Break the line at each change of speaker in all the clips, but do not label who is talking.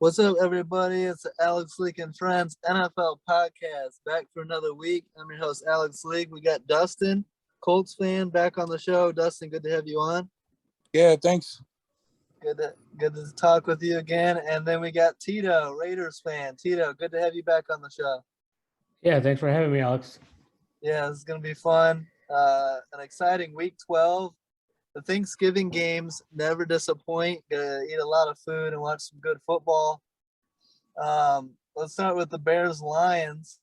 What's up, everybody? It's the Alex Leak and Friends NFL podcast. Back for another week. I'm your host, Alex Leak. We got Dustin, Colts fan, back on the show. Dustin, good to have you on.
Yeah, thanks.
Good to talk with you again. And then we got Tito, Raiders fan. Tito, good to have you back on the show.
Yeah, thanks for having me, Alex.
Yeah, this is going to be fun. An exciting week 12. The Thanksgiving games never disappoint. Gonna eat a lot of food and watch some good football. Let's start with the Bears-Lions.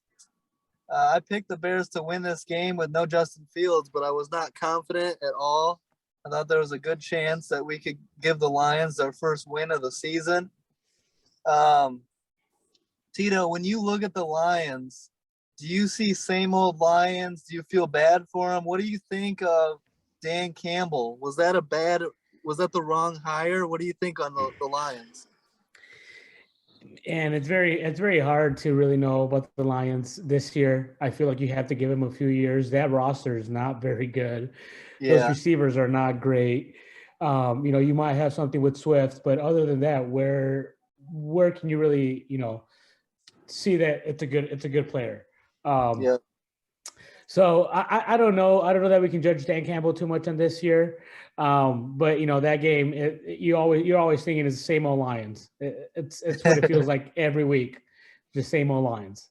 I picked the Bears to win this game with no Justin Fields, but I was not confident at all. I thought there was a good chance that we could give the Lions their first win of the season. Tito, when you look at the Lions, do you see same old Lions? Do you feel bad for them? What do you think of Dan Campbell? Was that the wrong hire? What do you think on the Lions?
And it's very hard to really know about the Lions this year. I feel like you have to give them a few years. That roster is not very good.
Yeah.
Those receivers are not great. You might have something with Swift, but other than that, where can you really, see that it's a good player?
Yeah.
So I don't know. I don't know that we can judge Dan Campbell too much on this year. But that game, you're always thinking it's the same old Lions. It's what it feels like every week, the same old Lions.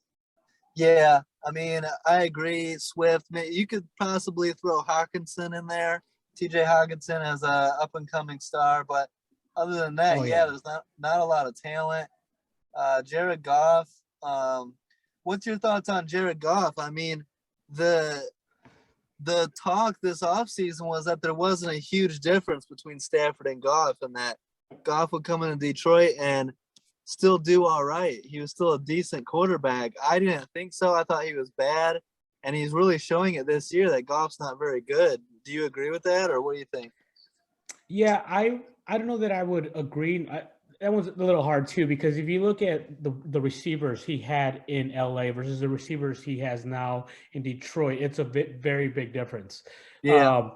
Yeah, I mean, I agree. Swift, you could possibly throw Hawkinson in there. TJ Hawkinson as a up and coming star, but other than that, there's not a lot of talent. Jared Goff. What's your thoughts on Jared Goff? I mean, the talk this offseason was that there wasn't a huge difference between Stafford and Goff, and that Goff would come into Detroit and still do all right. He was still a decent quarterback. I didn't think so. I thought he was bad, and he's really showing it this year that Goff's not very good. Do you agree with that, or what do you think?
Yeah, I don't know that I would agree. That one's a little hard too, because if you look at the receivers he had in LA versus the receivers he has now in Detroit, it's a very big difference.
Yeah.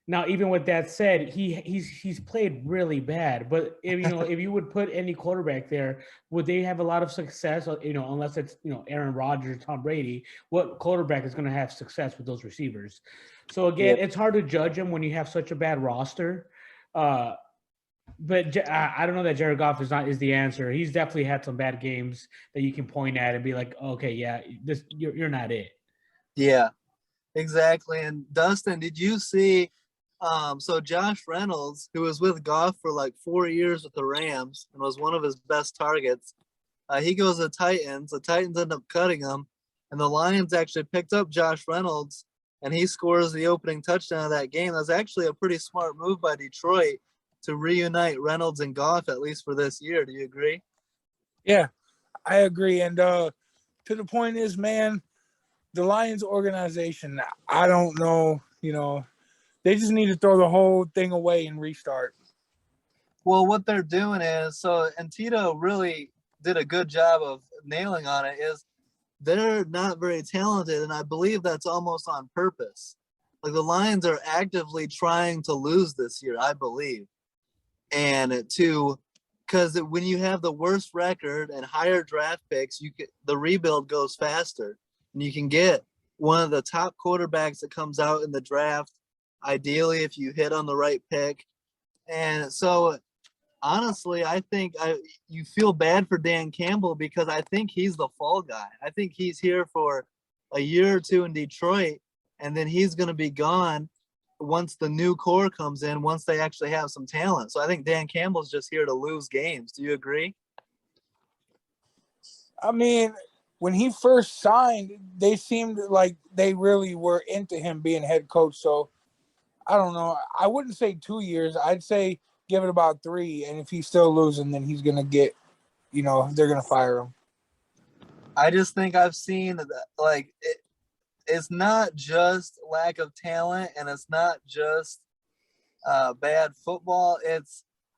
Now, even with that said, he's played really bad. But if you would put any quarterback there, would they have a lot of success? Unless it's Aaron Rodgers, Tom Brady, what quarterback is going to have success with those receivers? So again, It's hard to judge him when you have such a bad roster. But I don't know that Jared Goff is the answer. He's definitely had some bad games that you can point at and be like, okay, yeah, you're not it.
Yeah, exactly. And Dustin, did you see? So Josh Reynolds, who was with Goff for like 4 years with the Rams and was one of his best targets, he goes to the Titans. The Titans end up cutting him, and the Lions actually picked up Josh Reynolds, and he scores the opening touchdown of that game. That's actually a pretty smart move by Detroit to reunite Reynolds and Goff, at least for this year. Do you agree?
Yeah, I agree. And to the point is, man, the Lions organization, I don't know, they just need to throw the whole thing away and restart.
Well, what they're doing is, and Tito really did a good job of nailing on it, is they're not very talented, and I believe that's almost on purpose. Like, the Lions are actively trying to lose this year, I believe. And because when you have the worst record and higher draft picks, the rebuild goes faster, and you can get one of the top quarterbacks that comes out in the draft, ideally if you hit on the right pick. And so, honestly, I think you feel bad for Dan Campbell, because I think he's the fall guy. I think he's here for a year or two in Detroit, and then he's going to be gone once the new core comes in, once they actually have some talent. So I think Dan Campbell's just here to lose games. Do you agree?
I mean, when he first signed, they seemed like they really were into him being head coach. So I don't know. I wouldn't say 2 years. I'd say give it about 3. And if he's still losing, then he's going to get, they're going to fire him.
I just think I've seen that, it's not just lack of talent, and it's not just bad football.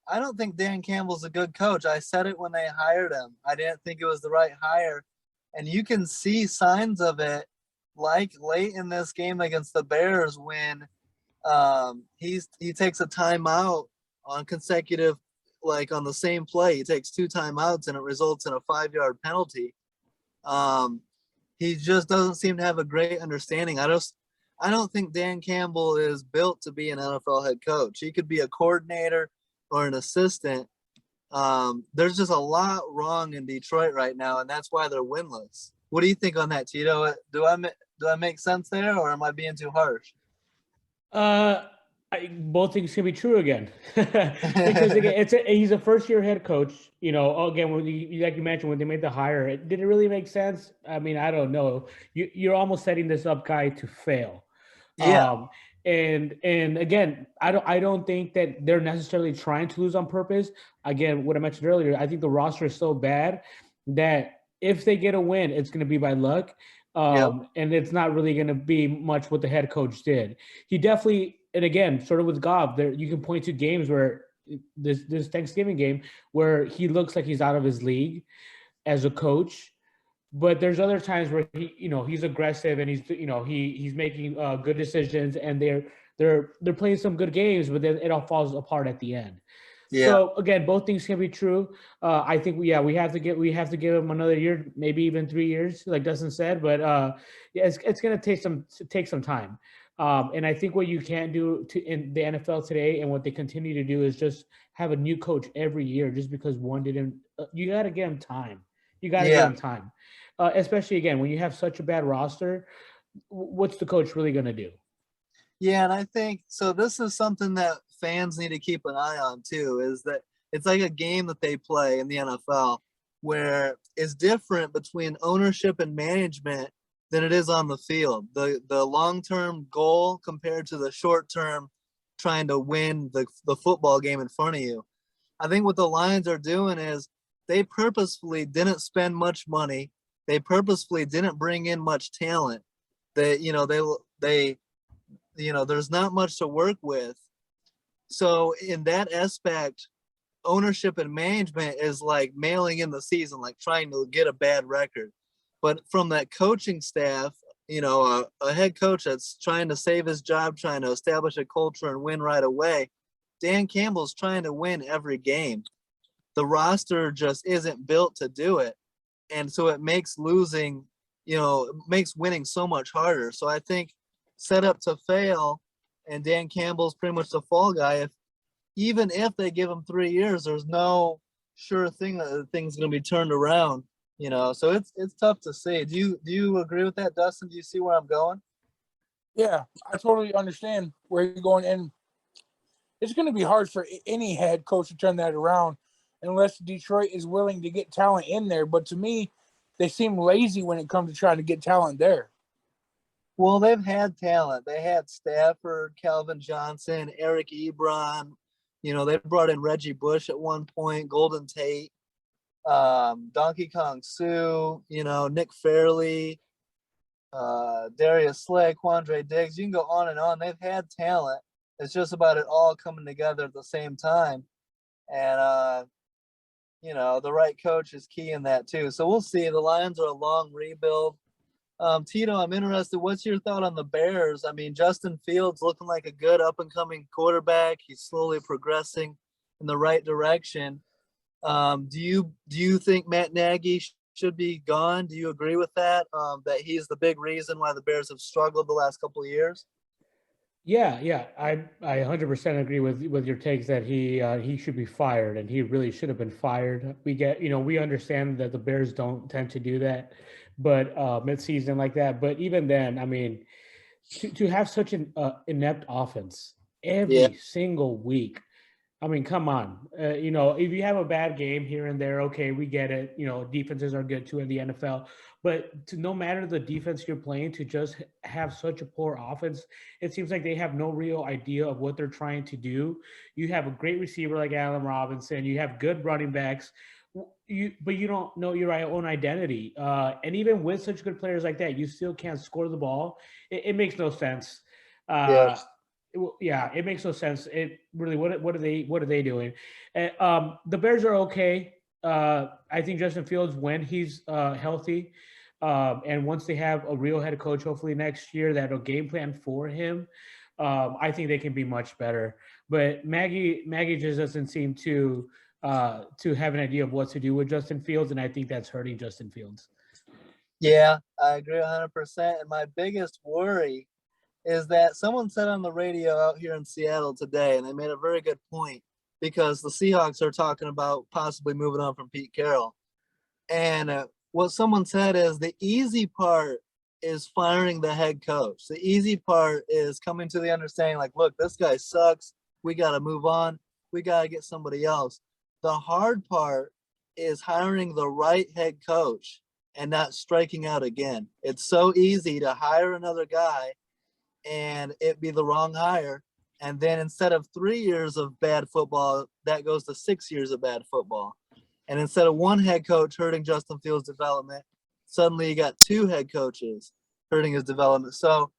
I don't think Dan Campbell's a good coach. I said it when they hired him. I didn't think it was the right hire. And you can see signs of it, like late in this game against the Bears when he takes a timeout on consecutive like on the same play, he takes 2 timeouts and it results in a 5-yard penalty. He just doesn't seem to have a great understanding. I don't think Dan Campbell is built to be an NFL head coach. He could be a coordinator or an assistant. There's just a lot wrong in Detroit right now, and that's why they're winless. What do you think on that, Tito? Do I make sense there, or am I being too harsh?
Both things can be true again, because again, he's a first-year head coach. Again, like you mentioned, when they made the hire, did it really make sense? I mean, I don't know. You're almost setting this up guy to fail.
Yeah.
And again, I don't think that they're necessarily trying to lose on purpose. Again, what I mentioned earlier, I think the roster is so bad that if they get a win, it's going to be by luck. And it's not really going to be much what the head coach did. He definitely, and again, sort of with Goff, there you can point to games where this Thanksgiving game where he looks like he's out of his league as a coach. But there's other times where he's aggressive and he's making good decisions, and they're playing some good games, but then it all falls apart at the end.
Yeah.
So again, both things can be true. I think we have to give him another year, maybe even 3 years, like Dustin said. But it's going to take some time. And I think what you can't do in the NFL today, and what they continue to do, is just have a new coach every year just because one didn't. You got to give him time. You got to give him time. Especially, again, when you have such a bad roster, what's the coach really going to do?
Yeah, and I think so. This is something that fans need to keep an eye on too. Is that it's like a game that they play in the NFL, where it's different between ownership and management than it is on the field. The long-term goal compared to the short-term trying to win the football game in front of you. I think what the Lions are doing is they purposefully didn't spend much money. They purposefully didn't bring in much talent. They there's not much to work with. So in that aspect, ownership and management is like mailing in the season, like trying to get a bad record. But from that coaching staff, a head coach that's trying to save his job, trying to establish a culture and win right away, Dan Campbell's trying to win every game. The roster just isn't built to do it. And so it makes losing, makes winning so much harder. So I think set up to fail, and Dan Campbell's pretty much the fall guy. Even if they give him 3 years, there's no sure thing that the thing's going to be turned around. So it's tough to say. Do you agree with that, Dustin? Do you see where I'm going?
Yeah, I totally understand where you're going, and it's going to be hard for any head coach to turn that around unless Detroit is willing to get talent in there. But to me, they seem lazy when it comes to trying to get talent there.
Well, they've had talent. They had Stafford, Calvin Johnson, Eric Ebron. They brought in Reggie Bush at one point, Golden Tate, Donkey Kong Sue, Nick Fairley, Darius Slay, Quandre Diggs. You can go on and on. They've had talent. It's just about it all coming together at the same time. And, the right coach is key in that too. So we'll see. The Lions are a long rebuild. Tito, I'm interested. What's your thought on the Bears? I mean, Justin Fields looking like a good up-and-coming quarterback. He's slowly progressing in the right direction. Do you think Matt Nagy should be gone? Do you agree with that? That he's the big reason why the Bears have struggled the last couple of years?
Yeah, I 100% agree with your takes that he should be fired, and he really should have been fired. We understand that the Bears don't tend to do that, but mid-season like that. But even then, I mean, to have such an inept offense every single week. I mean, come on. If you have a bad game here and there, okay, we get it. Defenses are good too in the NFL. But no matter the defense you're playing, to just have such a poor offense, it seems like they have no real idea of what they're trying to do. You have a great receiver like Allen Robinson. You have good running backs. But you don't know your own identity. And even with such good players like that, you still can't score the ball. It makes no sense.
Yes.
It makes no sense. It really, what are they doing? The Bears are okay. I think Justin Fields, when he's healthy, and once they have a real head coach, hopefully next year, that'll game plan for him, I think they can be much better. But Maggie just doesn't seem to to have an idea of what to do with Justin Fields, and I think that's hurting Justin Fields.
Yeah, I agree 100%. And my biggest worry is that someone said on the radio out here in Seattle today, and they made a very good point, because the Seahawks are talking about possibly moving on from Pete Carroll. And what someone said is the easy part is firing the head coach. The easy part is coming to the understanding, like, look, this guy sucks. We got to move on. We got to get somebody else. The hard part is hiring the right head coach and not striking out again. It's so easy to hire another guy and it be the wrong hire. And then instead of 3 years of bad football, that goes to 6 years of bad football. And instead of one head coach hurting Justin Fields' development, suddenly you got two head coaches hurting his development. So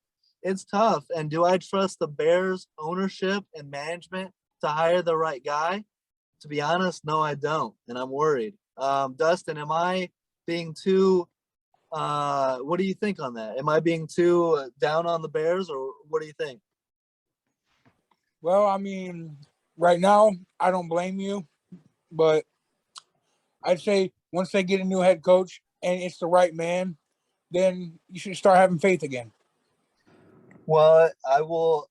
it's tough. And do I trust the Bears ownership and management to hire the right guy? To be honest, no, I don't. And I'm worried. Dustin, am I being too what do you think on that? Am I being too down on the Bears, or what do you think?
Well, I mean, right now, I don't blame you, but I'd say once they get a new head coach and it's the right man, then you should start having faith again.
Well, I will.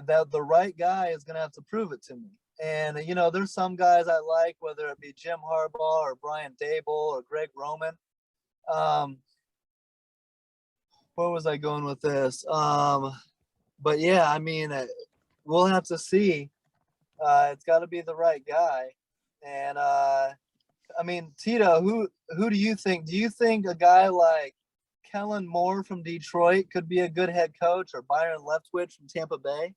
That the right guy is going to have to prove it to me. And, you know, there's some guys I like, whether it be Jim Harbaugh or Brian Dable or Greg Roman. Where was I going with this? But yeah, I mean, we'll have to see. It's got to be the right guy. And I mean, Tito, who do you think? Do you think a guy like Kellen Moore from Detroit could be a good head coach, or Byron Leftwich from Tampa Bay?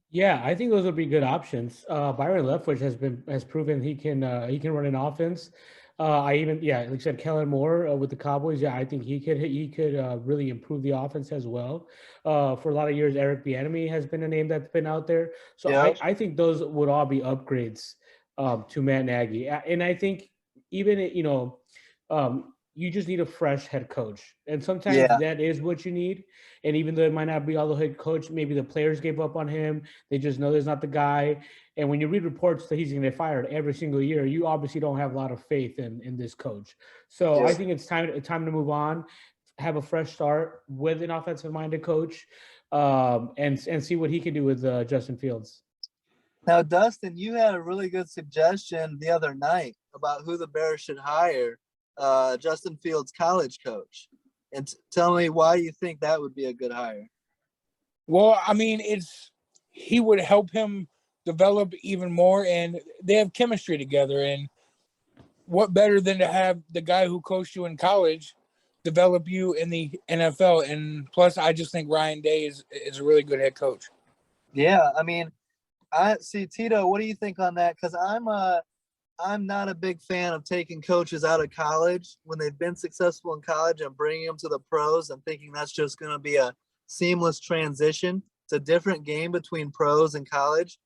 Yeah, I think those would be good options. Byron Leftwich has proven he can run an offense. Like I said, Kellen Moore with the Cowboys. Yeah, I think he could really improve the offense as well. For a lot of years, Eric Bieniemy has been a name that's been out there. So
Yeah.
I think those would all be upgrades to Matt Nagy. And I think even you just need a fresh head coach, and sometimes that is what you need. And even though it might not be all the head coach, maybe the players gave up on him. They just know there's not the guy. And when you read reports that he's going to get fired every single year, you obviously don't have a lot of faith in this coach. So I think it's time to move on, have a fresh start with an offensive-minded coach, and see what he can do with Justin Fields.
Now, Dustin, you had a really good suggestion the other night about who the Bears should hire, Justin Fields' college coach. And tell me why you think that would be a good hire.
Well, I mean, he would help him develop even more, and they have chemistry together. And what better than to have the guy who coached you in college develop you in the NFL? And plus, I just think Ryan Day is a really good head coach.
Yeah, I mean, I see, Tito, what do you think on that? Because I'm not a big fan of taking coaches out of college when they've been successful in college and bringing them to the pros and thinking that's just going to be a seamless transition. It's a different game between pros and college.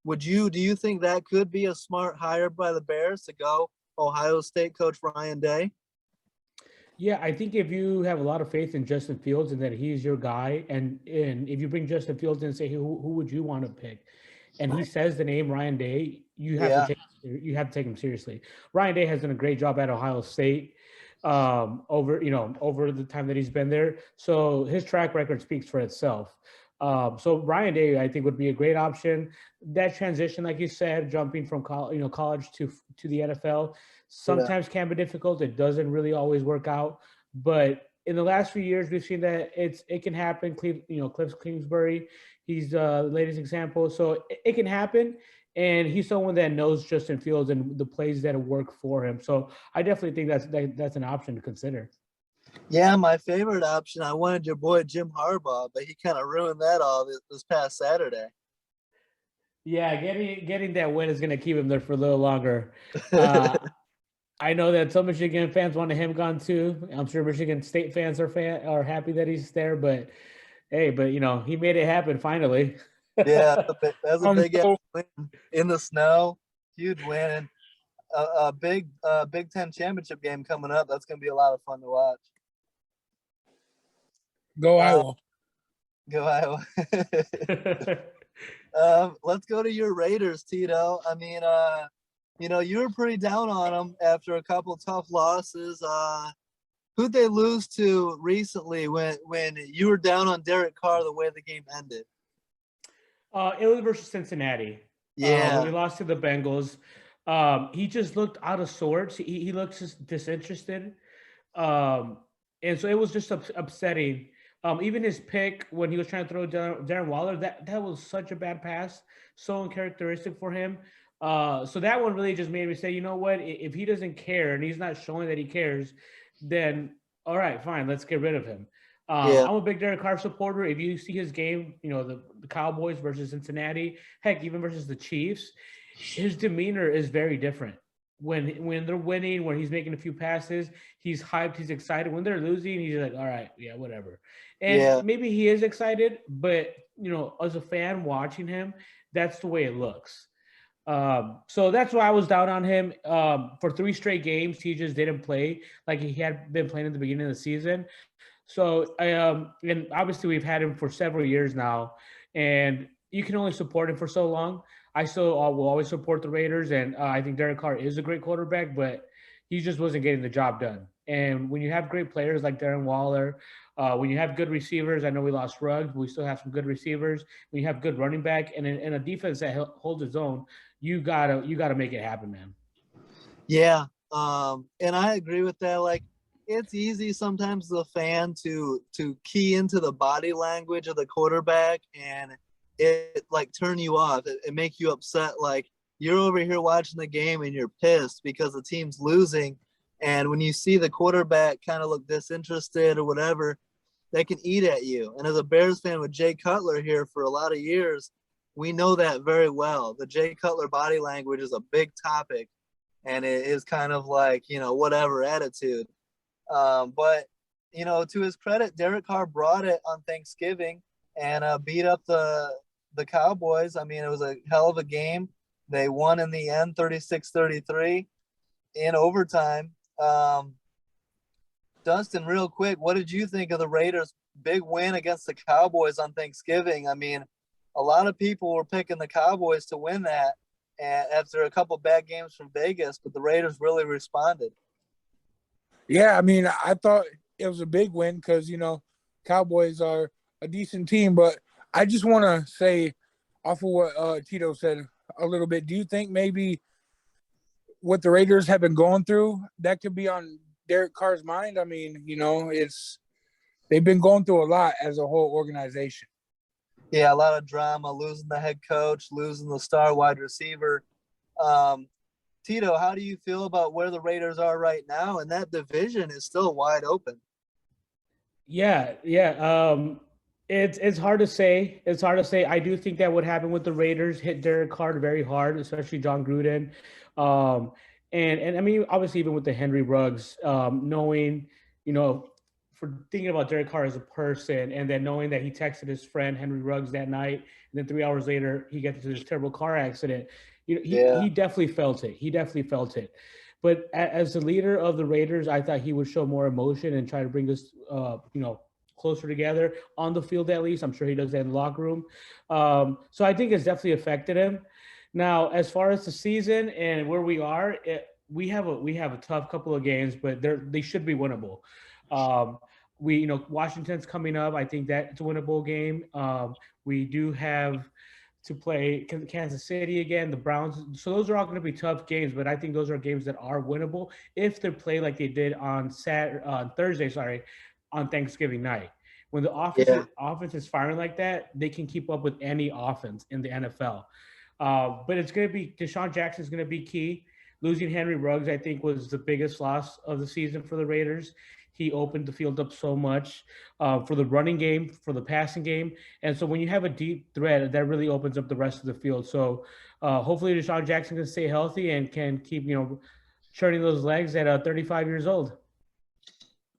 Do you think that could be a smart hire by the Bears to go Ohio State coach Ryan Day?
Yeah, I think if you have a lot of faith in Justin Fields and that he's your guy, and if you bring Justin Fields in and say, who would you want to pick? And he says the name Ryan Day, you have to take him seriously. Ryan Day has done a great job at Ohio State over the time that he's been there. So his track record speaks for itself. So Ryan Day, I think, would be a great option. That transition, like you said, jumping from college to the NFL, sometimes can be difficult. It doesn't really always work out, but in the last few years, we've seen that it can happen. Cliff Kingsbury, he's the latest example. So it can happen, and he's someone that knows Justin Fields and the plays that work for him. So I definitely think that's an option to consider.
Yeah, my favorite option, I wanted your boy Jim Harbaugh, but he kind of ruined that all this past Saturday.
Yeah, getting that win is going to keep him there for a little longer. I know that some Michigan fans want him gone too. I'm sure Michigan State fans are happy that he's there, but hey, he made it happen finally.
Yeah, that's a big win in the snow, huge win, and a big Big Ten championship game coming up. That's going to be a lot of fun to watch.
Go Iowa!
Go Iowa! Let's go to your Raiders, Tito. I mean, you were pretty down on them after a couple tough losses. Who'd they lose to recently when you were down on Derek Carr the way the game ended?
It was versus Cincinnati. When we
Yeah,
lost to the Bengals, he just looked out of sorts. He looks just disinterested, um, and so it was just upsetting. Even his pick when he was trying to throw Darren Waller, that was such a bad pass, so uncharacteristic for him. So that one really just made me say, you know what? If he doesn't care and he's not showing that he cares, then all right, fine, let's get rid of him.
yeah,
I'm a big Derek Carr supporter. If you see his game, the Cowboys versus Cincinnati, heck, even versus the Chiefs, his demeanor is very different. When they're winning, when he's making a few passes, he's hyped, he's excited. When they're losing, he's like, all right, yeah, whatever. And
yeah,
maybe he is excited, but as a fan watching him, that's the way it looks. So that's why I was down on him. For 3 straight games, he just didn't play like he had been playing at the beginning of the season. So, and obviously we've had him for several years now, and you can only support him for so long. I still will always support the Raiders, and I think Derek Carr is a great quarterback, but he just wasn't getting the job done. And when you have great players like Darren Waller, when you have good receivers, I know we lost Ruggs, but we still have some good receivers. When you have good running back and a defense that holds its own, you gotta make it happen, man.
yeah. And I agree with that. Like, it's easy sometimes as a fan to key into the body language of the quarterback and it like turn you off. It make you upset. Like you're over here watching the game and you're pissed because the team's losing. And when you see the quarterback kind of look disinterested or whatever, they can eat at you. And as a Bears fan with Jay Cutler here for a lot of years, we know that very well. The Jay Cutler body language is a big topic, and it is kind of like whatever attitude. But to his credit, Derek Carr brought it on Thanksgiving and beat up the Cowboys. I mean, it was a hell of a game. They won in the end, 36-33 in overtime. Dustin, real quick, what did you think of the Raiders' big win against the Cowboys on Thanksgiving? I mean, a lot of people were picking the Cowboys to win that and after a couple bad games from Vegas, but the Raiders really responded.
Yeah, I mean, I thought it was a big win because Cowboys are a decent team, but I just want to say, off of what Tito said a little bit, do you think maybe what the Raiders have been going through that could be on Derek Carr's mind? I mean, they've been going through a lot as a whole organization.
Yeah, a lot of drama, losing the head coach, losing the star wide receiver. Um, Tito, how do you feel about where the Raiders are right now? And that division is still wide open.
Yeah, yeah. It's hard to say. It's hard to say. I do think that would happen with the Raiders hit Derek Carr very hard, especially John Gruden. Um, and I mean, obviously, even with the Henry Ruggs, knowing, you know, for thinking about Derek Carr as a person, and then knowing that he texted his friend Henry Ruggs that night, and then 3 hours later he gets into this terrible car accident.
Yeah.
He definitely felt it. He definitely felt it. But as the leader of the Raiders, I thought he would show more emotion and try to bring us, closer together on the field at least. I'm sure he does that in the locker room. So I think it's definitely affected him. Now, as far as the season and where we are, we have a tough couple of games, but they should be winnable. Um, Washington's coming up. I think that's a winnable game. We do have to play Kansas City again, the Browns. So those are all going to be tough games, but I think those are games that are winnable if they're played like they did on Thursday, on Thanksgiving night. When the
Yeah.
offense is firing like that, they can keep up with any offense in the NFL. But it's going to be Deshaun Jackson is going to be key. Losing Henry Ruggs, I think, was the biggest loss of the season for the Raiders. He opened the field up so much for the running game, for the passing game. And so when you have a deep threat, that really opens up the rest of the field. So hopefully Deshaun Jackson can stay healthy and can keep, churning those legs at 35 years old.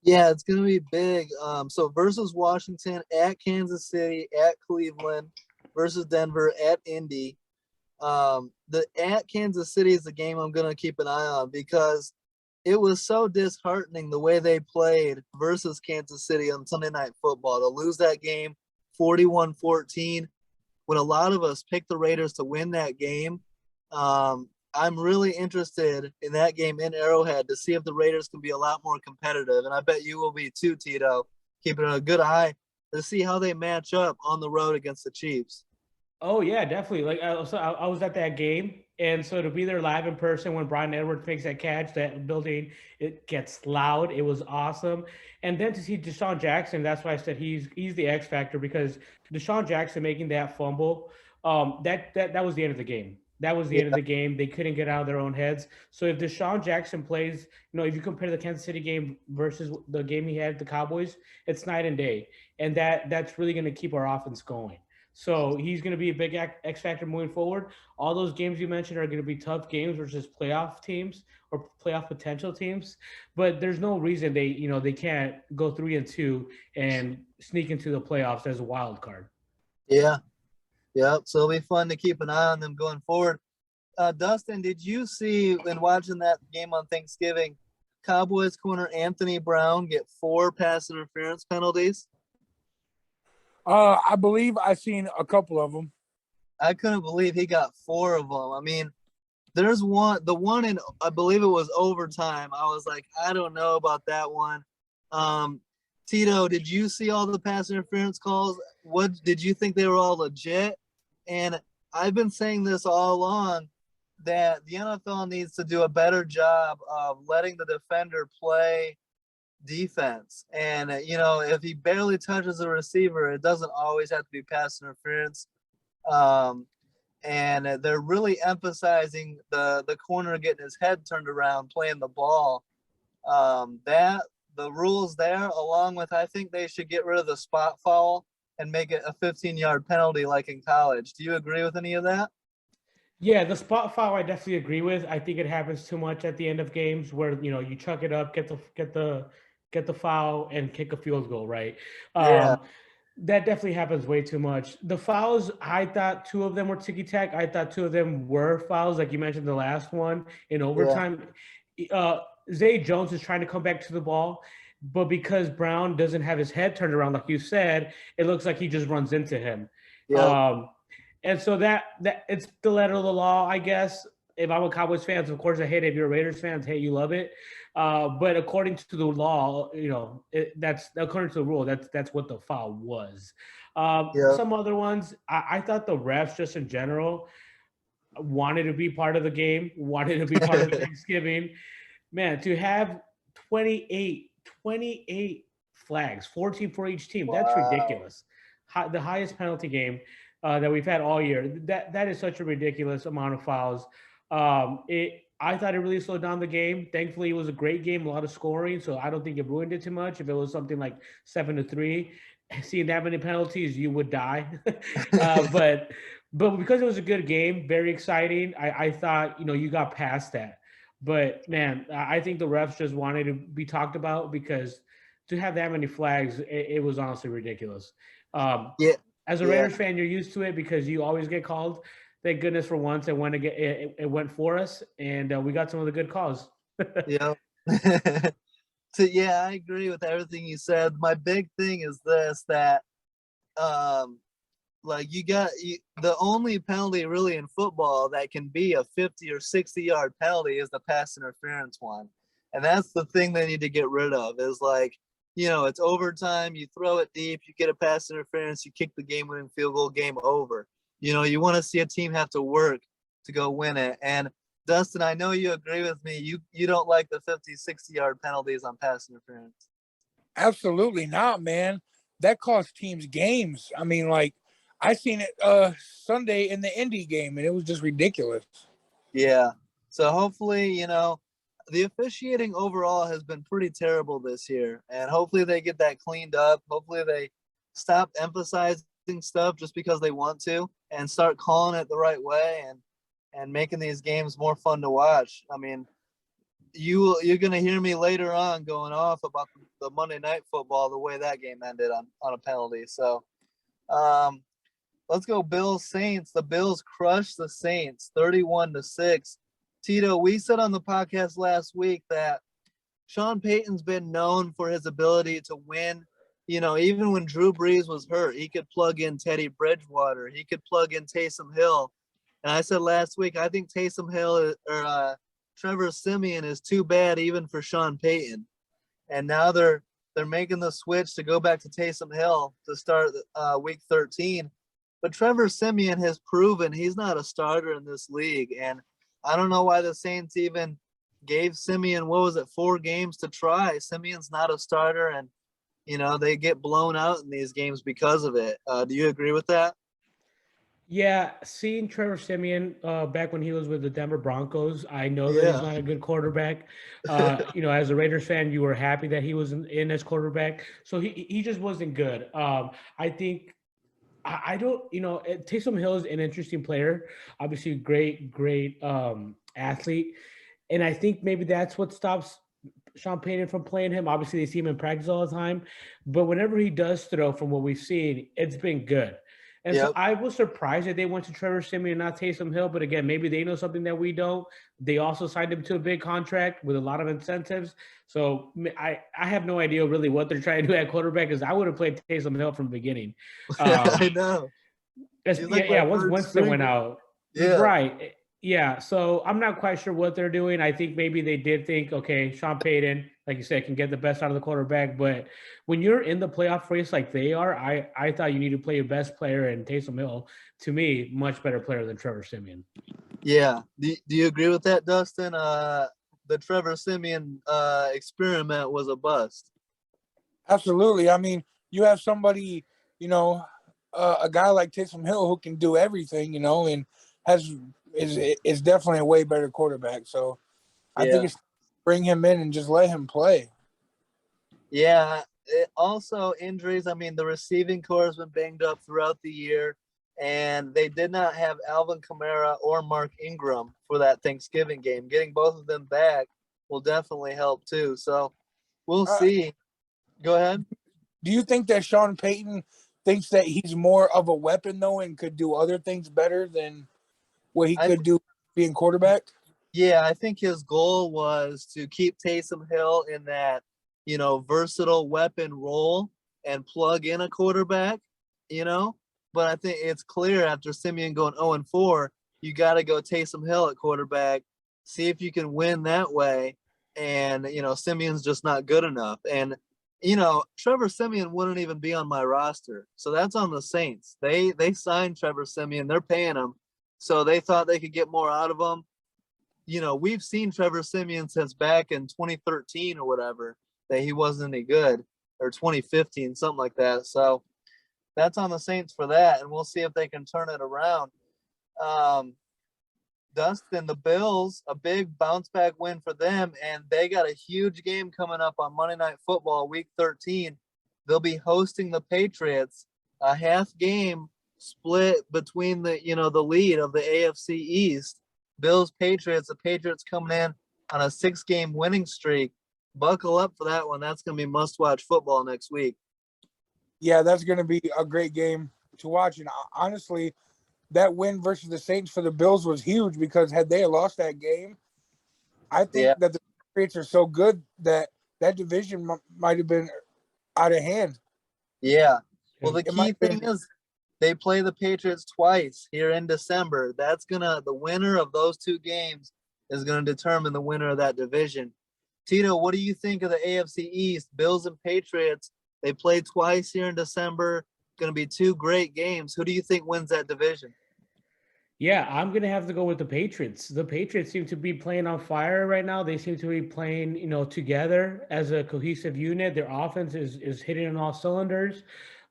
Yeah, it's going to be big. So versus Washington, at Kansas City, at Cleveland, versus Denver, at Indy. The at Kansas City is the game I'm going to keep an eye on because it was so disheartening the way they played versus Kansas City on Sunday Night Football. To lose that game 41-14 when a lot of us picked the Raiders to win that game. I'm really interested in that game in Arrowhead to see if the Raiders can be a lot more competitive. And I bet you will be too, Tito, keeping a good eye to see how they match up on the road against the Chiefs.
Oh yeah, definitely. Like I was at that game, and so to be there live in person when Brian Edwards makes that catch, that building it gets loud. It was awesome, and then to see Deshaun Jackson, that's why I said he's the X factor because Deshaun Jackson making that fumble, that was the end of the game. That was the
Yeah,
end of the game. They couldn't get out of their own heads. So if Deshaun Jackson plays, if you compare the Kansas City game versus the game he had at the Cowboys, it's night and day, and that's really going to keep our offense going. So he's going to be a big X factor moving forward. All those games you mentioned are going to be tough games versus playoff teams or playoff potential teams. But there's no reason they can't go 3-2 and sneak into the playoffs as a wild card.
yeah. So it'll be fun to keep an eye on them going forward. Dustin, did you see when watching that game on Thanksgiving, Cowboys corner Anthony Brown get 4 pass interference penalties?
I believe I seen a couple of them.
I couldn't believe he got 4 of them. I mean, there's the one in, I believe it was overtime. I was like, I don't know about that one. Tito, did you see all the pass interference calls? What did you think they were all legit? And I've been saying this all along that the NFL needs to do a better job of letting the defender play defense. And, if he barely touches the receiver, it doesn't always have to be pass interference. And they're really emphasizing the corner getting his head turned around, playing the ball. The rules there, along with I think they should get rid of the spot foul and make it a 15-yard penalty like in college. Do you agree with any of that?
Yeah, the spot foul I definitely agree with. I think it happens too much at the end of games where you chuck it up, get the foul, and kick a field goal, right?
Yeah.
That definitely happens way too much. The fouls, I thought 2 of them were ticky tack. I thought 2 of them were fouls, like you mentioned the last one in overtime. Zay Jones is trying to come back to the ball, but because Brown doesn't have his head turned around, like you said, it looks like he just runs into him.
Yep.
And so that it's the letter of the law, I guess. If I'm a Cowboys fan, of course I hate it. If you're a Raiders fan, hey, you love it. But according to the law, that's according to the rule. That's what the foul was.
Yep.
Some other ones, I thought the refs just in general wanted to be part of the game, wanted to be part of Thanksgiving. Man, to have 28 flags, 14 for each team, that's ridiculous. The highest penalty game that we've had all year. That is such a ridiculous amount of fouls. I thought it really slowed down the game. Thankfully, it was a great game, a lot of scoring, so I don't think it ruined it too much. If it was something like 7-3, seeing that many penalties, you would die. But because it was a good game, very exciting, I thought you got past that. But man, I think the refs just wanted to be talked about because to have that many flags, it was honestly ridiculous.
Yeah.
As a Raiders fan, you're used to it because you always get called. Thank goodness for once it went for us, and we got some of the good calls.
Yeah. So yeah, I agree with everything you said. My big thing is this, that like the only penalty really in football that can be a 50 or 60-yard penalty is the pass interference one. And that's the thing they need to get rid of is like, it's overtime, you throw it deep, you get a pass interference, you kick the game-winning field goal, game over. You want to see a team have to work to go win it. And Dustin, I know you agree with me. You don't like the 50, 60-yard penalties on pass interference.
Absolutely not, man. That cost teams games. I mean, like, I seen it Sunday in the Indy game, and it was just ridiculous.
Yeah. So hopefully, the officiating overall has been pretty terrible this year, and hopefully they get that cleaned up. Hopefully they stop emphasizing stuff just because they want to and start calling it the right way and making these games more fun to watch. I mean, you're going to hear me later on going off about the Monday Night Football, the way that game ended on a penalty. So let's go Bills Saints. The Bills crushed the Saints 31-6. Tito, we said on the podcast last week that Sean Payton's been known for his ability to win, even when Drew Brees was hurt, he could plug in Teddy Bridgewater. He could plug in Taysom Hill. And I said last week, I think Taysom Hill or Trevor Siemian is too bad even for Sean Payton. And now they're making the switch to go back to Taysom Hill to start week 13. But Trevor Siemian has proven he's not a starter in this league. And I don't know why the Saints even gave Siemian, 4 games to try. Siemian's not a starter, and, they get blown out in these games because of it. Do you agree with that?
Yeah, seeing Trevor Siemian back when he was with the Denver Broncos, I know that he's
Yeah.
not a good quarterback. As a Raiders fan, you were happy that he was in as quarterback. So he just wasn't good. I think I don't, Taysom Hill is an interesting player. Obviously, great athlete. And I think maybe that's what stops Sean Payton from playing him. Obviously, they see him in practice all the time. But whenever he does throw, from what we've seen, it's been good. And so
Yep.
I was surprised that they went to Trevor Siemian and not Taysom Hill. But again, maybe they know something that we don't. They also signed him to a big contract with a lot of incentives. So I have no idea really what they're trying to do at quarterback, because I would have played Taysom Hill from the beginning.
I know.
Once Winston went out.
Yeah.
Right. Yeah. So I'm not quite sure what they're doing. I think maybe they did think, okay, Sean Payton, like you said, can get the best out of the quarterback. But when you're in the playoff race like they are, I thought you need to play your best player, and Taysom Hill, to me, much better player than Trevor Siemian.
Yeah. Do you agree with that, Dustin? The Trevor Siemian experiment was a bust.
Absolutely. I mean, you have somebody, a guy like Taysom Hill who can do everything, and is definitely a way better quarterback. So I think it's bring him in and just let him play.
Yeah. Also, injuries. I mean, the receiving core has been banged up throughout the year, and they did not have Alvin Kamara or Mark Ingram for that Thanksgiving game. Getting both of them back will definitely help too. So we'll see. Go ahead.
Do you think that Sean Payton thinks that he's more of a weapon, though, and could do other things better than what he could do being quarterback?
Yeah, I think his goal was to keep Taysom Hill in that, versatile weapon role and plug in a quarterback, But I think it's clear after Siemian going 0-4, you got to go Taysom Hill at quarterback, see if you can win that way. And, Siemian's just not good enough. And, Trevor Siemian wouldn't even be on my roster. So that's on the Saints. They signed Trevor Siemian. They're paying him. So they thought they could get more out of him. We've seen Trevor Siemian since back in 2013 or whatever that he wasn't any good, or 2015, something like that. So that's on the Saints for that, and we'll see if they can turn it around. Dustin, the Bills, a big bounce back win for them, and they got a huge game coming up on Monday Night Football, Week 13. They'll be hosting the Patriots, a half game split between the lead of the AFC East. Bills Patriots. The Patriots coming in on a 6-game winning streak. Buckle up for that one. That's going to be must-watch football next week.
Yeah, that's going to be a great game to watch. And honestly, that win versus the Saints for the Bills was huge, because had they lost that game, I think that the Patriots are so good that division might have been out of hand.
Yeah. Well, the key thing is they play the Patriots twice here in December. The winner of those 2 games is going to determine the winner of that division. Tito, what do you think of the AFC East? Bills and Patriots, they play twice here in December. Going to be 2 great games. Who do you think wins that division?
Yeah, I'm going to have to go with the Patriots. The Patriots seem to be playing on fire right now. They seem to be playing, together as a cohesive unit. Their offense is hitting on all cylinders.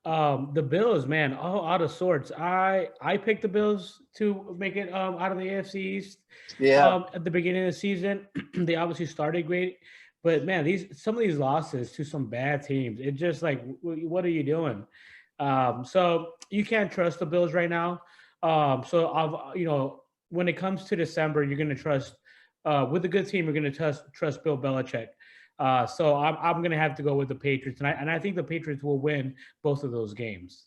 The Bills, man, all out of sorts. I picked the Bills to make it out of the AFC East.
Yeah.
At the beginning of the season, they obviously started great, but man, some of these losses to some bad teams, it's just like, what are you doing? So you can't trust the Bills right now. When it comes to December, you're going to trust with a good team. You're going to trust Bill Belichick. So I'm going to have to go with the Patriots, and I think the Patriots will win both of those games.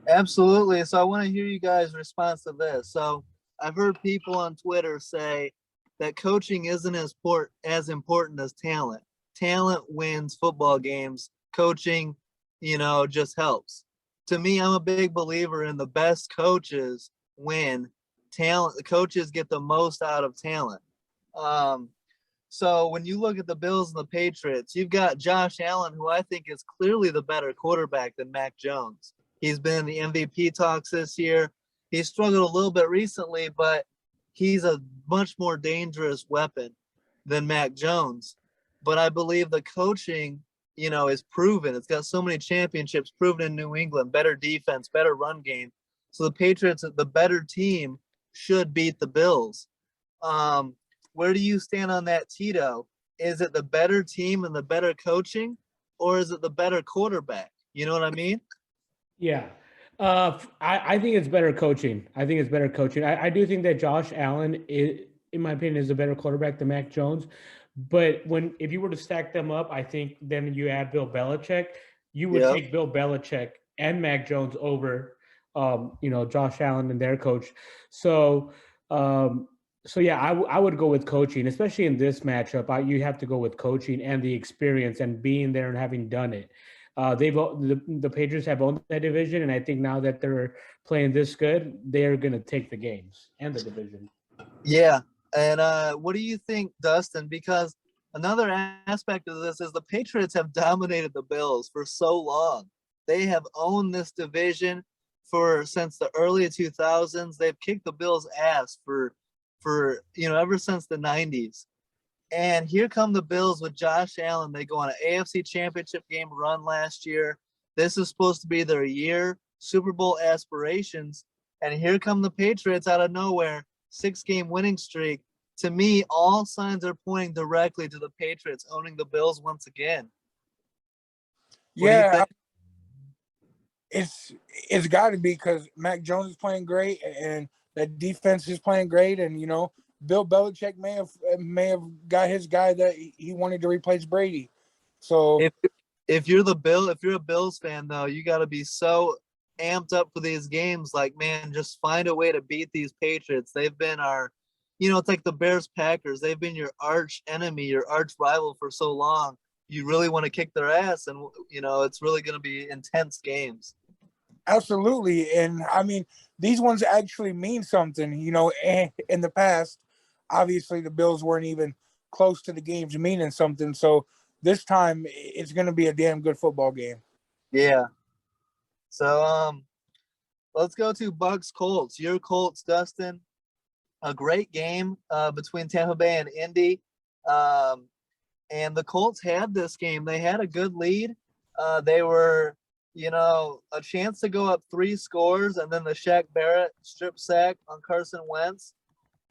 Absolutely. So I want to hear you guys' response to this. So I've heard people on Twitter say that coaching isn't as important as talent. Talent wins football games. Coaching, just helps. To me, I'm a big believer in the best coaches win. Talent, the coaches get the most out of talent. So when you look at the Bills and the Patriots, you've got Josh Allen, who I think is clearly the better quarterback than Mac Jones. He's been in the MVP talks this year. He's struggled a little bit recently, but he's a much more dangerous weapon than Mac Jones. But I believe the coaching, is proven. It's got so many championships proven in New England, better defense, better run game. So the Patriots, the better team, should beat the Bills. Where do you stand on that, Tito? Is it the better team and the better coaching, or is it the better quarterback? You know what I mean?
Yeah. I think it's better coaching. I think it's better coaching. I do think that Josh Allen, in my opinion, is a better quarterback than Mac Jones. But if you were to stack them up, I think then you add Bill Belichick, you would take Bill Belichick and Mac Jones over, Josh Allen and their coach. So, yeah, I would go with coaching, especially in this matchup. You have to go with coaching and the experience and being there and having done it. The Patriots have owned that division, and I think now that they're playing this good, they're going to take the games and the division.
Yeah. And what do you think, Dustin? Because another aspect of this is the Patriots have dominated the Bills for so long. They have owned this division since the early 2000s. They've kicked the Bills' ass for ever since the 90s. And here come the Bills with Josh Allen. They go on an AFC Championship game run last year. This is supposed to be their year, Super Bowl aspirations. And here come the Patriots out of nowhere, 6-game winning streak. To me, all signs are pointing directly to the Patriots owning the Bills once again.
Yeah, it's got to be because Mac Jones is playing great and that defense is playing great, and Bill Belichick may have got his guy that he wanted to replace Brady. So
if you're a Bills fan though, you got to be so amped up for these games. Like, man, just find a way to beat these Patriots. They've been it's like the Bears Packers. They've been your arch enemy, your arch rival for so long. You really want to kick their ass, and it's really going to be intense games.
Absolutely, and I mean these ones actually mean something. In the past, obviously the Bills weren't even close to the games meaning something. So this time it's going to be a damn good football game.
Yeah. So let's go to Bucks Colts. Your Colts, Dustin. A great game between Tampa Bay and Indy. And the Colts had this game. They had a good lead. They were, a chance to go up 3 scores, and then the Shaq Barrett strip sack on Carson Wentz.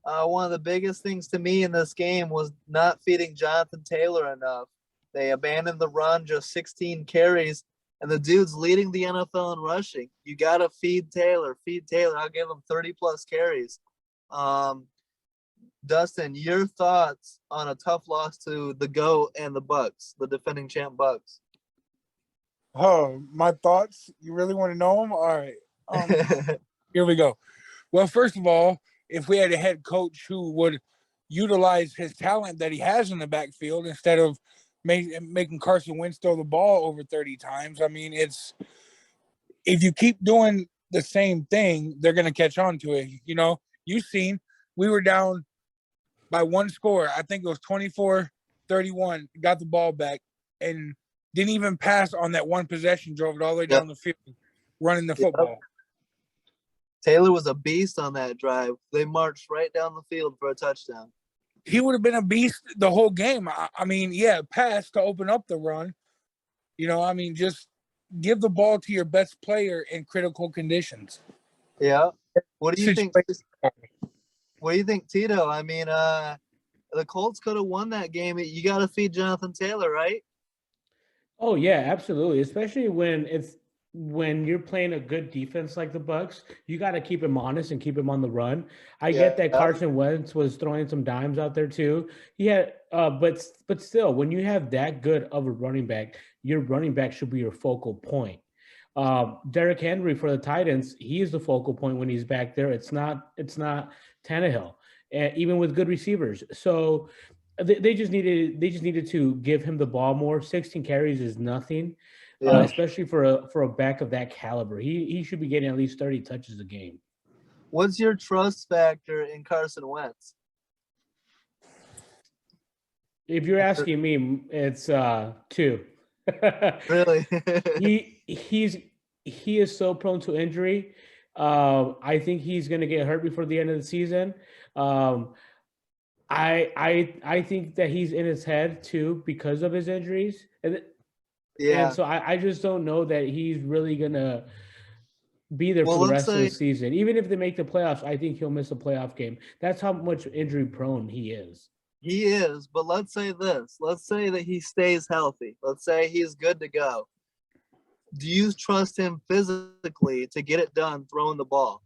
One of the biggest things to me in this game was not feeding Jonathan Taylor enough. They abandoned the run, just 16 carries, and the dude's leading the NFL in rushing. You got to feed Taylor. I'll give him 30-plus carries. Dustin, your thoughts on a tough loss to the GOAT and the Bucks, the defending champ Bucks?
Oh, my thoughts? You really want to know them? All right. Here we go. Well, first of all, if we had a head coach who would utilize his talent that he has in the backfield instead of making Carson Wentz throw the ball over 30 times, I mean, if you keep doing the same thing, they're going to catch on to it. You've seen we were down by 1 score. I think it was 24-31, got the ball back, and didn't even pass on that one possession, drove it all the way down the field, running the football.
Taylor was a beast on that drive. They marched right down the field for a touchdown.
He would have been a beast the whole game. I mean, yeah, pass to open up the run. Just give the ball to your best player in critical conditions.
Yeah. What do you think? What do you think, Tito? I mean, the Colts could have won that game. You got to feed Jonathan Taylor, right?
Oh yeah, absolutely. Especially when you're playing a good defense like the Bucks, you got to keep him honest and keep him on the run. I get that Carson Wentz was throwing some dimes out there too. He had, but still, when you have that good of a running back, your running back should be your focal point. Derrick Henry for the Titans, he is the focal point when he's back there. It's not Tannehill, even with good receivers. So they just needed to give him the ball more. 16 carries is nothing.
Yeah.
especially for a back of that caliber. He should be getting at least 30 touches a game.
What's your trust factor in Carson Wentz?
If you're asking me, it's 2.
Really?
He is so prone to injury. I think he's going to get hurt before the end of the season. Um, I think that he's in his head too because of his injuries, and
Yeah.
so I just don't know that he's really gonna be there
Well,
for the
let's
rest of the
say
season. Even if they make the playoffs, I think he'll miss a playoff game. That's how much injury prone he is.
he is, but let's say this. Let's say that he stays healthy. Let's say he's good to go. Do you trust him physically to get it done throwing the ball?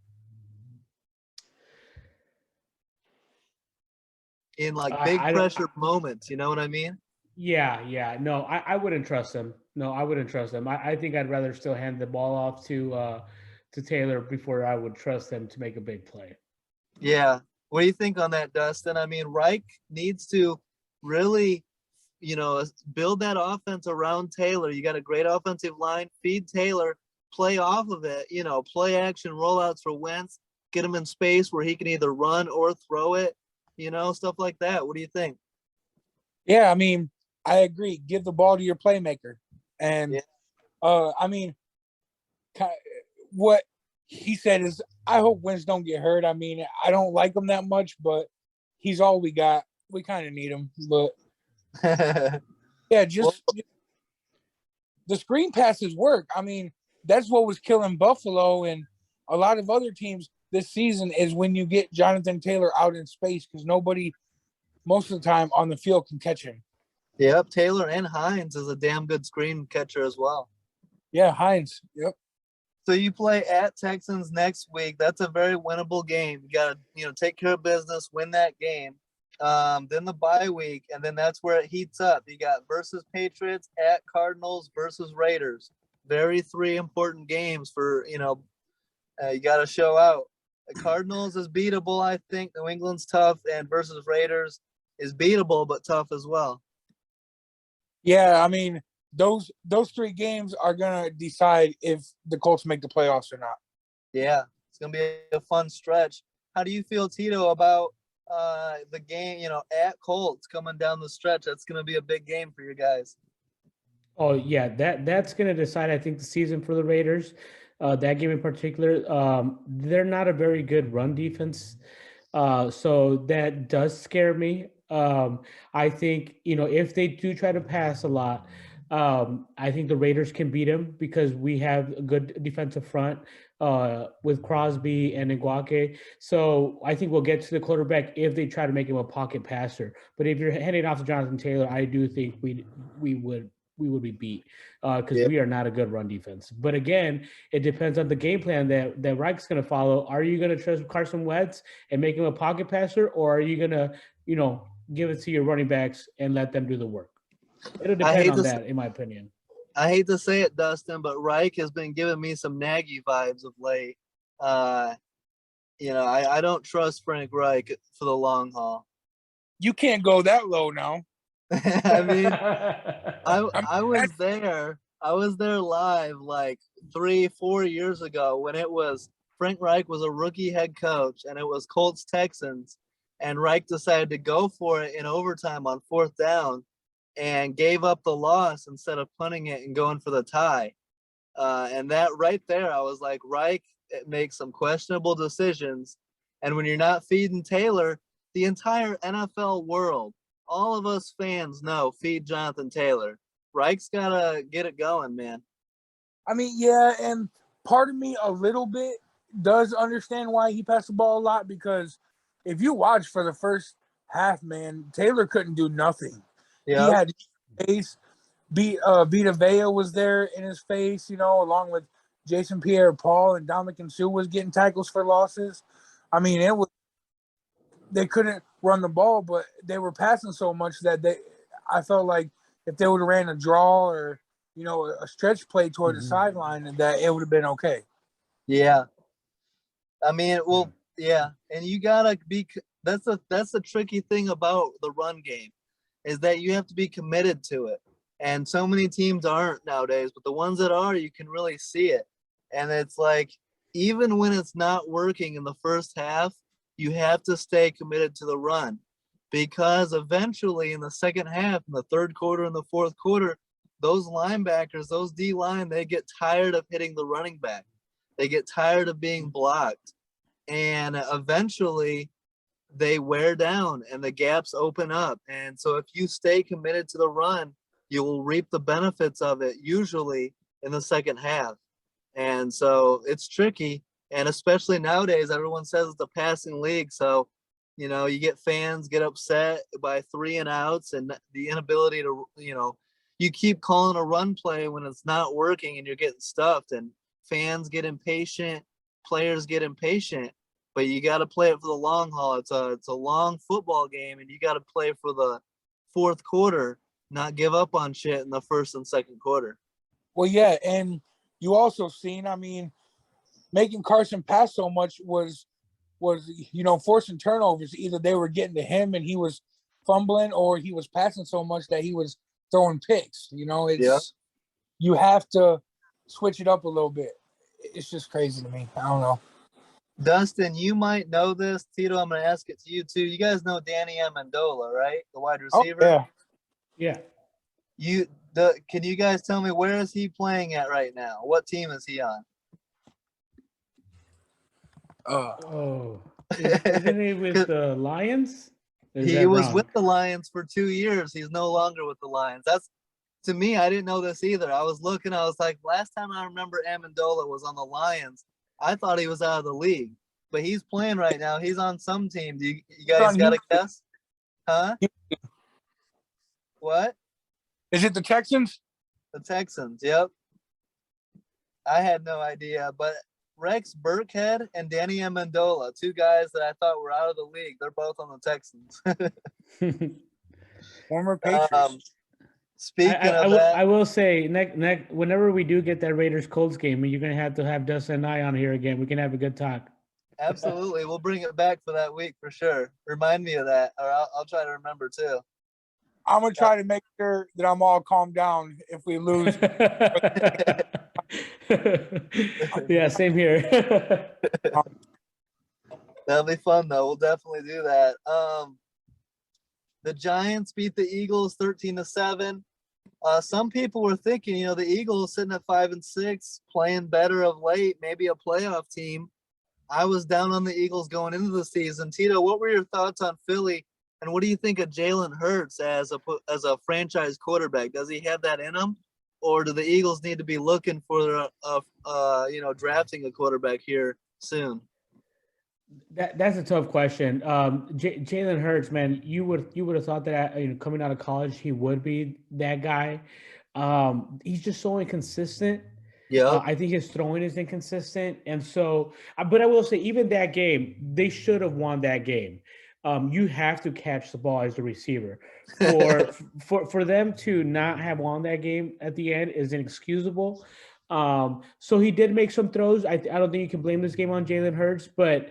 In like big
I don't.
pressure moments, you know what I mean?
Yeah. No, I wouldn't trust him. No, I wouldn't trust him. I think I'd rather still hand the ball off to Taylor before I would trust him to make a big play.
Yeah. What do you think on that, Dustin? I mean, Reich needs to really, build that offense around Taylor. You got a great offensive line. Feed Taylor, play off of it. Play action rollouts for Wentz. Get him in space where he can either run or throw it. Stuff like that. What do you think?
Yeah, I mean, I agree. Give the ball to your playmaker. And,
Yeah.
I mean, what he said is, I hope Wentz don't get hurt. I mean, I don't like him that much, but he's all we got. We kind of need him. But, yeah, just the screen passes work. I mean, that's what was killing Buffalo and a lot of other teams this season is when you get Jonathan Taylor out in space because nobody, most of the time, on the field can catch him.
Yep, Taylor and Hines is a damn good screen catcher as well.
Yeah, Hines. Yep.
So you play at Texans next week. That's a very winnable game. You got to, take care of business, win that game. Then the bye week, and then that's where it heats up. You got versus Patriots, at Cardinals versus Raiders. Very 3 important games for, you got to show out. The Cardinals is beatable, I think. New England's tough, and versus Raiders is beatable but tough as well.
Yeah, I mean, those 3 games are gonna decide if the Colts make the playoffs or not.
Yeah, it's gonna be a fun stretch. How do you feel, Tito, about the game? At Colts coming down the stretch. That's gonna be a big game for you guys.
Oh yeah, that's going to decide, I think, the season for the Raiders. That game in particular, they're not a very good run defense, so that does scare me. I think if they do try to pass a lot, I think the Raiders can beat them because we have a good defensive front with Crosby and Ngwake. So I think we'll get to the quarterback if they try to make him a pocket passer. But if you're handing off to Jonathan Taylor, I do think we would be beat because we are not a good run defense. But again, it depends on the game plan that Reich's going to follow. Are you going to trust Carson Wentz and make him a pocket passer, or are you going to, give it to your running backs and let them do the work? It'll depend on that, in my opinion.
I hate to say it, Dustin, but Reich has been giving me some Nagy vibes of late. I don't trust Frank Reich for the long haul.
You can't go that low now.
I mean, I was there. I was there live like 3-4 years ago when it was Frank Reich was a rookie head coach and it was Colts Texans, and Reich decided to go for it in overtime on 4th down and gave up the loss instead of punting it and going for the tie. And that right there, I was like, Reich makes some questionable decisions. And when you're not feeding Taylor, the entire NFL world, all of us fans know, feed Jonathan Taylor. Reich's got to get it going, man.
I mean, yeah, and part of me a little bit does understand why he passed the ball a lot because if you watch for the first half, man, Taylor couldn't do nothing. He had face. Vita Vea was there in his face, along with Jason Pierre-Paul and Dominican Sue was getting tackles for losses. I mean, they couldn't run the ball, but they were passing so much that I felt like if they would have ran a draw or, a stretch play toward the sideline, that it would have been okay.
Yeah. I mean, well, yeah. And you got to be – that's the tricky thing about the run game is that you have to be committed to it. And so many teams aren't nowadays, but the ones that are, you can really see it. And it's like, even when it's not working in the first half, you have to stay committed to the run, because eventually in the second half, in the third quarter and the fourth quarter, those linebackers, those D line, they get tired of hitting the running back. They get tired of being blocked. And eventually they wear down and the gaps open up. And so if you stay committed to the run, you will reap the benefits of it usually in the second half. And so it's tricky. And especially nowadays, everyone says it's a passing league. So, you get fans get upset by 3 and outs and the inability to, you keep calling a run play when it's not working and you're getting stuffed, and fans get impatient, players get impatient, but you got to play it for the long haul. It's a long football game, and you got to play for the fourth quarter, not give up on shit in the first and second quarter.
Well, yeah, and you also seen, making Carson pass so much was forcing turnovers. Either they were getting to him and he was fumbling, or he was passing so much that he was throwing picks. You have to switch it up a little bit. It's just crazy to me. I don't know.
Dustin, you might know this. Tito, I'm going to ask it to you too. You guys know Danny Amendola, right? The wide receiver?
Oh, yeah.
Can you guys tell me, where is he playing at right now? What team is he on?
Isn't he with the Lions?
He was with the Lions for 2 years. He's no longer with the Lions. That's, to me, I didn't know this either. I was looking, I was like, last time I remember Amendola was on the Lions, I thought he was out of the league, but he's playing right now. He's on some team. Do you guys got a guess? Huh? What?
Is it the Texans?
The Texans, yep. I had no idea, but Rex Burkhead and Danny Amendola, 2 guys that I thought were out of the league. They're both on the Texans.
Former Patriots.
Speaking of that,
I will say, whenever we do get that Raiders Colts game, you're gonna have to have Dustin and I on here again. We can have a good talk.
Absolutely, we'll bring it back for that week for sure. Remind me of that, or I'll try to remember too.
I'm gonna try to make sure that I'm all calmed down if we lose.
Yeah, same here.
That'll be fun though. We'll definitely do that. The Giants beat the Eagles 13-7. Some people were thinking, the Eagles sitting at 5-6, playing better of late, maybe a playoff team. I was down on the Eagles going into the season. Tito, what were your thoughts on Philly, and what do you think of Jalen Hurts as a franchise quarterback? Does he have that in him, or do the Eagles need to be looking for drafting a quarterback here soon?
That's a tough question. Jalen Hurts, man, you would have thought that coming out of college he would be that guy. He's just so inconsistent.
Yeah,
I think his throwing is inconsistent, and so. But I will say, even that game, they should have won that game. You have to catch the ball as the receiver. For them to not have won that game at the end is inexcusable. So he did make some throws. I don't think you can blame this game on Jalen Hurts, but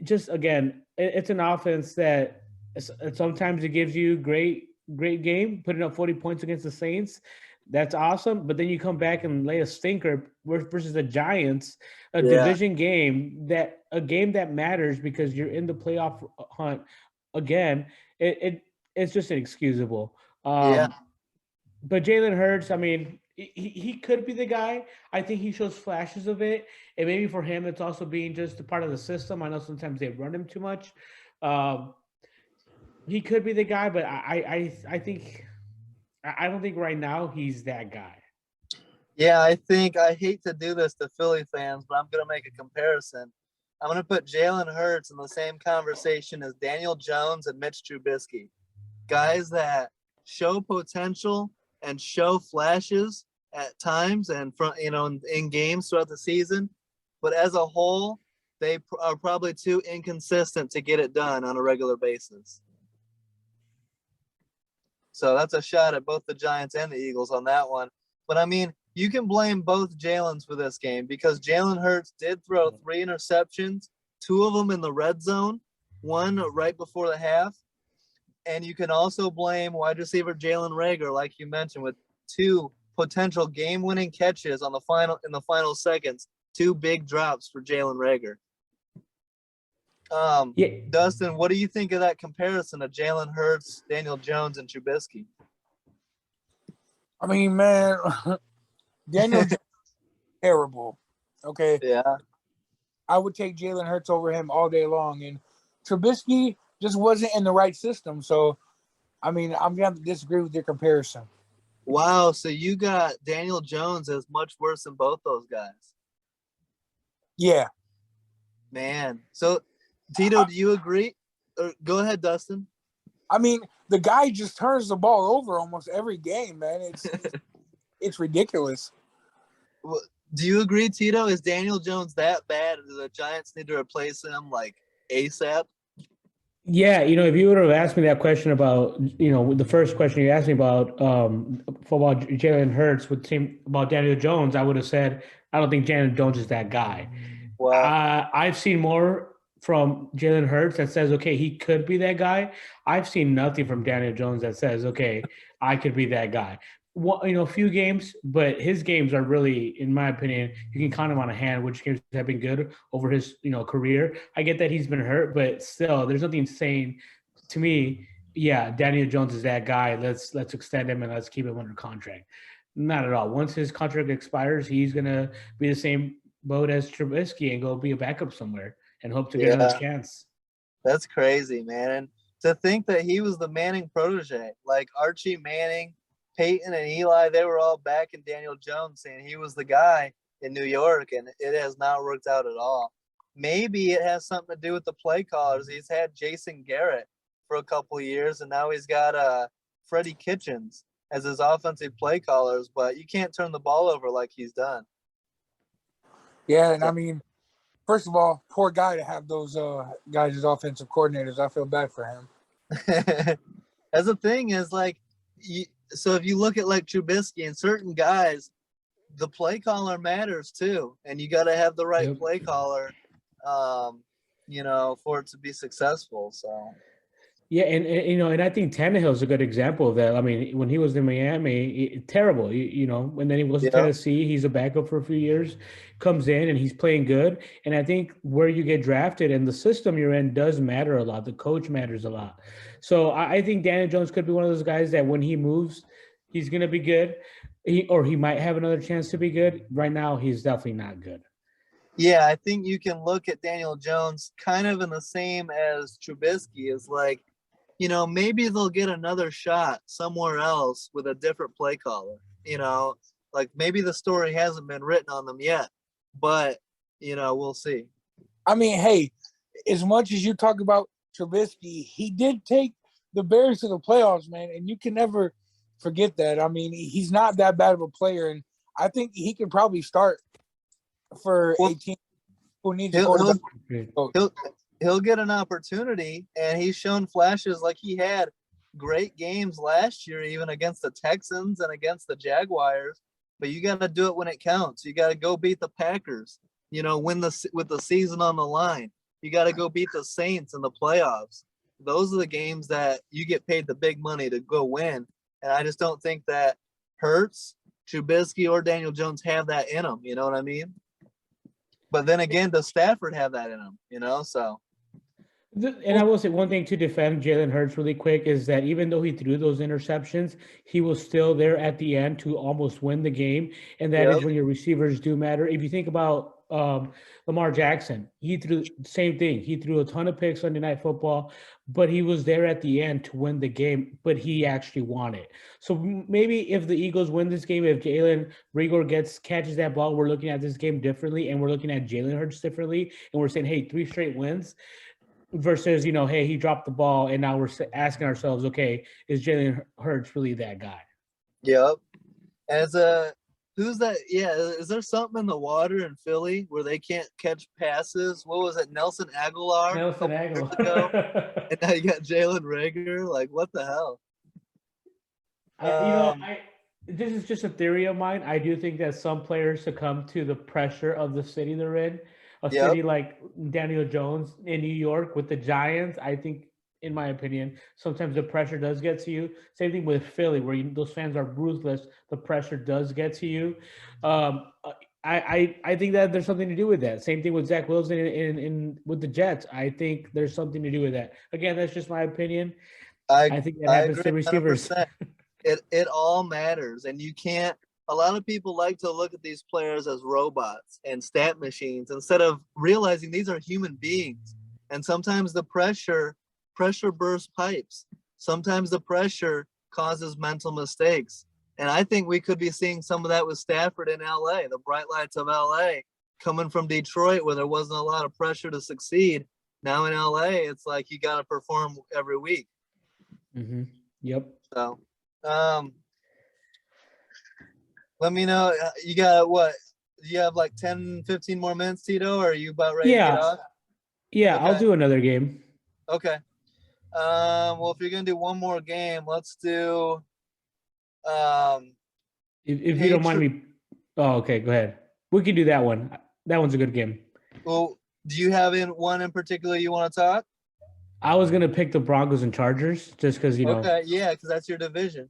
just again, it's an offense that sometimes it gives you great game, putting up 40 points against the Saints. That's awesome. But then you come back and lay a stinker versus the Giants, division game, a game that matters because you're in the playoff hunt again. It's just inexcusable. But Jalen Hurts, I mean, he could be the guy. I think he shows flashes of it, and maybe for him, it's also being just a part of the system. I know sometimes they run him too much. He could be the guy, but I don't think right now he's that guy.
Yeah, I hate to do this to Philly fans, but I'm going to make a comparison. I'm going to put Jalen Hurts in the same conversation as Daniel Jones and Mitch Trubisky. Guys that show potential and show flashes at times and in games throughout the season, but as a whole, they are probably too inconsistent to get it done on a regular basis. So that's a shot at both the Giants and the Eagles on that one. But I mean, you can blame both Jalen's for this game because Jalen Hurts did throw 3 interceptions, 2 of them in the red zone, 1 right before the half. And you can also blame wide receiver Jalen Reagor, like you mentioned, with 2 potential game-winning catches in the final seconds. 2 big drops for Jalen Reagor.
Yeah.
Dustin, what do you think of that comparison of Jalen Hurts, Daniel Jones, and Trubisky?
I mean, man, Daniel Jones is terrible. Okay.
Yeah.
I would take Jalen Hurts over him all day long. And Trubisky just wasn't in the right system. So, I mean, I'm going to disagree with your comparison.
Wow. So you got Daniel Jones as much worse than both those guys.
Yeah.
Man. So, Tito, do you agree? Go ahead, Dustin.
I mean, the guy just turns the ball over almost every game, man. It's ridiculous.
Well, do you agree, Tito? Is Daniel Jones that bad? Do the Giants need to replace him like ASAP?
Yeah, if you would have asked me that question about, the first question you asked me about football, Jalen Hurts with team about Daniel Jones, I would have said I don't think Daniel Jones is that guy.
Wow.
I've seen more from Jalen Hurts that says, okay, he could be that guy. I've seen nothing from Daniel Jones that says, okay, I could be that guy. Well, a few games, but his games are really, in my opinion, you can count him on a hand which games have been good over his, career. I get that he's been hurt, but still, there's nothing saying to me, yeah, Daniel Jones is that guy. Let's extend him and let's keep him under contract. Not at all. Once his contract expires, he's gonna be the same boat as Trubisky and go be a backup somewhere and hope to get another chance.
That's crazy, man. And to think that he was the Manning protege, like Archie Manning, Peyton and Eli, they were all backing Daniel Jones, saying he was the guy in New York, and it has not worked out at all. Maybe it has something to do with the play callers. He's had Jason Garrett for a couple of years, and now he's got Freddie Kitchens as his offensive play callers, but you can't turn the ball over like he's done.
Yeah, and I mean, first of all, poor guy to have those guys as offensive coordinators. I feel bad for him.
As the thing is, like, so if you look at like Trubisky and certain guys, the play caller matters too, and you got to have the right play caller, for it to be successful. So.
Yeah, and I think Tannehill is a good example of that. I mean, when he was in Miami, terrible, and then he was in Tennessee. He's a backup for a few years, comes in and he's playing good. And I think where you get drafted and the system you're in does matter a lot. The coach matters a lot. So I think Daniel Jones could be one of those guys that when he moves, he's going to be good, or he might have another chance to be good. Right now, he's definitely not good.
Yeah, I think you can look at Daniel Jones kind of in the same as Trubisky is like, maybe they'll get another shot somewhere else with a different play caller. Like maybe the story hasn't been written on them yet, but, we'll see.
I mean, hey, as much as you talk about Trubisky, he did take the Bears to the playoffs, man, and you can never forget that. I mean, he's not that bad of a player, and I think he could probably start for a team who needs a quarterback.
He'll get an opportunity, and he's shown flashes like he had great games last year, even against the Texans and against the Jaguars. But you got to do it when it counts. You got to go beat the Packers, win with the season on the line. You got to go beat the Saints in the playoffs. Those are the games that you get paid the big money to go win. And I just don't think that Hurts, Trubisky, or Daniel Jones have that in them. You know what I mean? But then again, does Stafford have that in him? So.
And I will say one thing to defend Jalen Hurts really quick is that even though he threw those interceptions, he was still there at the end to almost win the game. And that is when your receivers do matter. If you think about Lamar Jackson, he threw the same thing. He threw a ton of picks Sunday Night Football, but he was there at the end to win the game, but he actually won it. So maybe if the Eagles win this game, if Jalen Reagor catches that ball, we're looking at this game differently, and we're looking at Jalen Hurts differently, and we're saying, hey, 3 straight wins. Versus, hey, he dropped the ball, and now we're asking ourselves, okay, is Jalen Hurts really that guy?
Yep. Who's that? Yeah, is there something in the water in Philly where they can't catch passes? What was it, Nelson Aguilar?
Nelson Aguilar.
And now you got Jalen Reagor. Like, what the hell?
This is just a theory of mine. I do think that some players succumb to the pressure of the city they're in. A city like Daniel Jones in New York with the Giants, I think in my opinion. Sometimes the pressure does get to you. Same thing with Philly, where those fans are ruthless. The pressure does get to you. I think that there's something to do with that. Same thing with Zach Wilson in with the Jets. I think there's something to do with that. Again, that's just my opinion. I think that
I
happens
agree
to receivers.
100%. It all matters, and you can't. A lot of people like to look at these players as robots and stat machines instead of realizing these are human beings. And sometimes the pressure bursts pipes. Sometimes the pressure causes mental mistakes. And I think we could be seeing some of that with Stafford in LA, the bright lights of LA, coming from Detroit where there wasn't a lot of pressure to succeed. Now in LA, it's like you got to perform every week.
Mm-hmm. Yep.
So, let me know. You got what? You have like 10, 15 more minutes, Tito, or are you about ready to get off?
Yeah,
Okay.
I'll do another game.
Okay. Well, if you're gonna do one more game, let's do
If you don't mind me. Oh, okay. Go ahead. We can do that one. That one's a good game.
Well, do you have one in particular you want to talk?
I was gonna pick the Broncos and Chargers just because
Okay, yeah, because that's your division.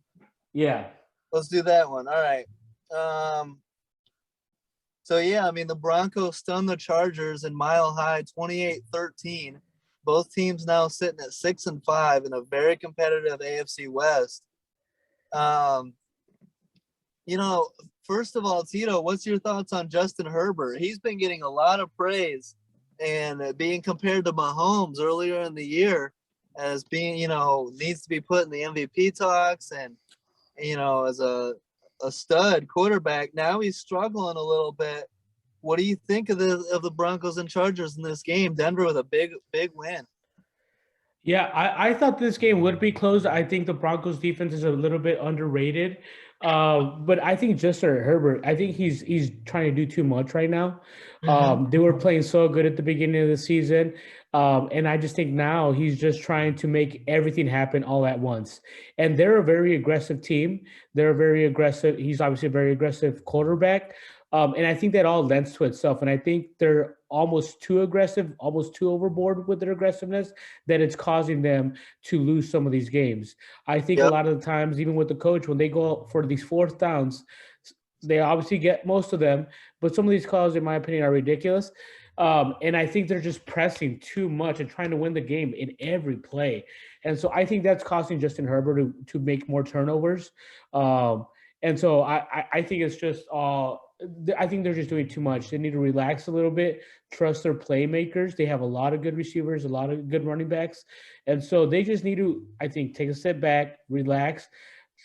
Yeah.
Let's do that one. All right. So yeah, I mean the Broncos stunned the Chargers in Mile High 28-13. Both teams now sitting at 6-5 in a very competitive AFC West. First of all, Tito, what's your thoughts on Justin Herbert? He's been getting a lot of praise and being compared to Mahomes earlier in the year as being, needs to be put in the MVP talks and, as a stud quarterback. Now he's struggling a little bit. What do you think of the Broncos and Chargers in this game? Denver with a big win.
Yeah, I thought this game would be close. I think the Broncos defense is a little bit underrated. But I think Justin Herbert, I think he's trying to do too much right now. They were playing so good at the beginning of the season. And I just think now he's just trying to make everything happen all at once. And they're a very aggressive team. They're very aggressive. He's obviously a very aggressive quarterback. And I think that all lends to itself. And I think they're almost too aggressive, almost too overboard with their aggressiveness, that it's causing them to lose some of these games. I think a lot of the times, even with the coach, when they go for these fourth downs, they obviously get most of them, but some of these calls, in my opinion, are ridiculous. And I think they're just pressing too much and trying to win the game in every play. And so I think that's costing Justin Herbert to make more turnovers. And so I think it's just I think they're just doing too much. They need to relax a little bit, trust their playmakers. They have a lot of good receivers, a lot of good running backs. And so they just need to, I think, take a step back, relax,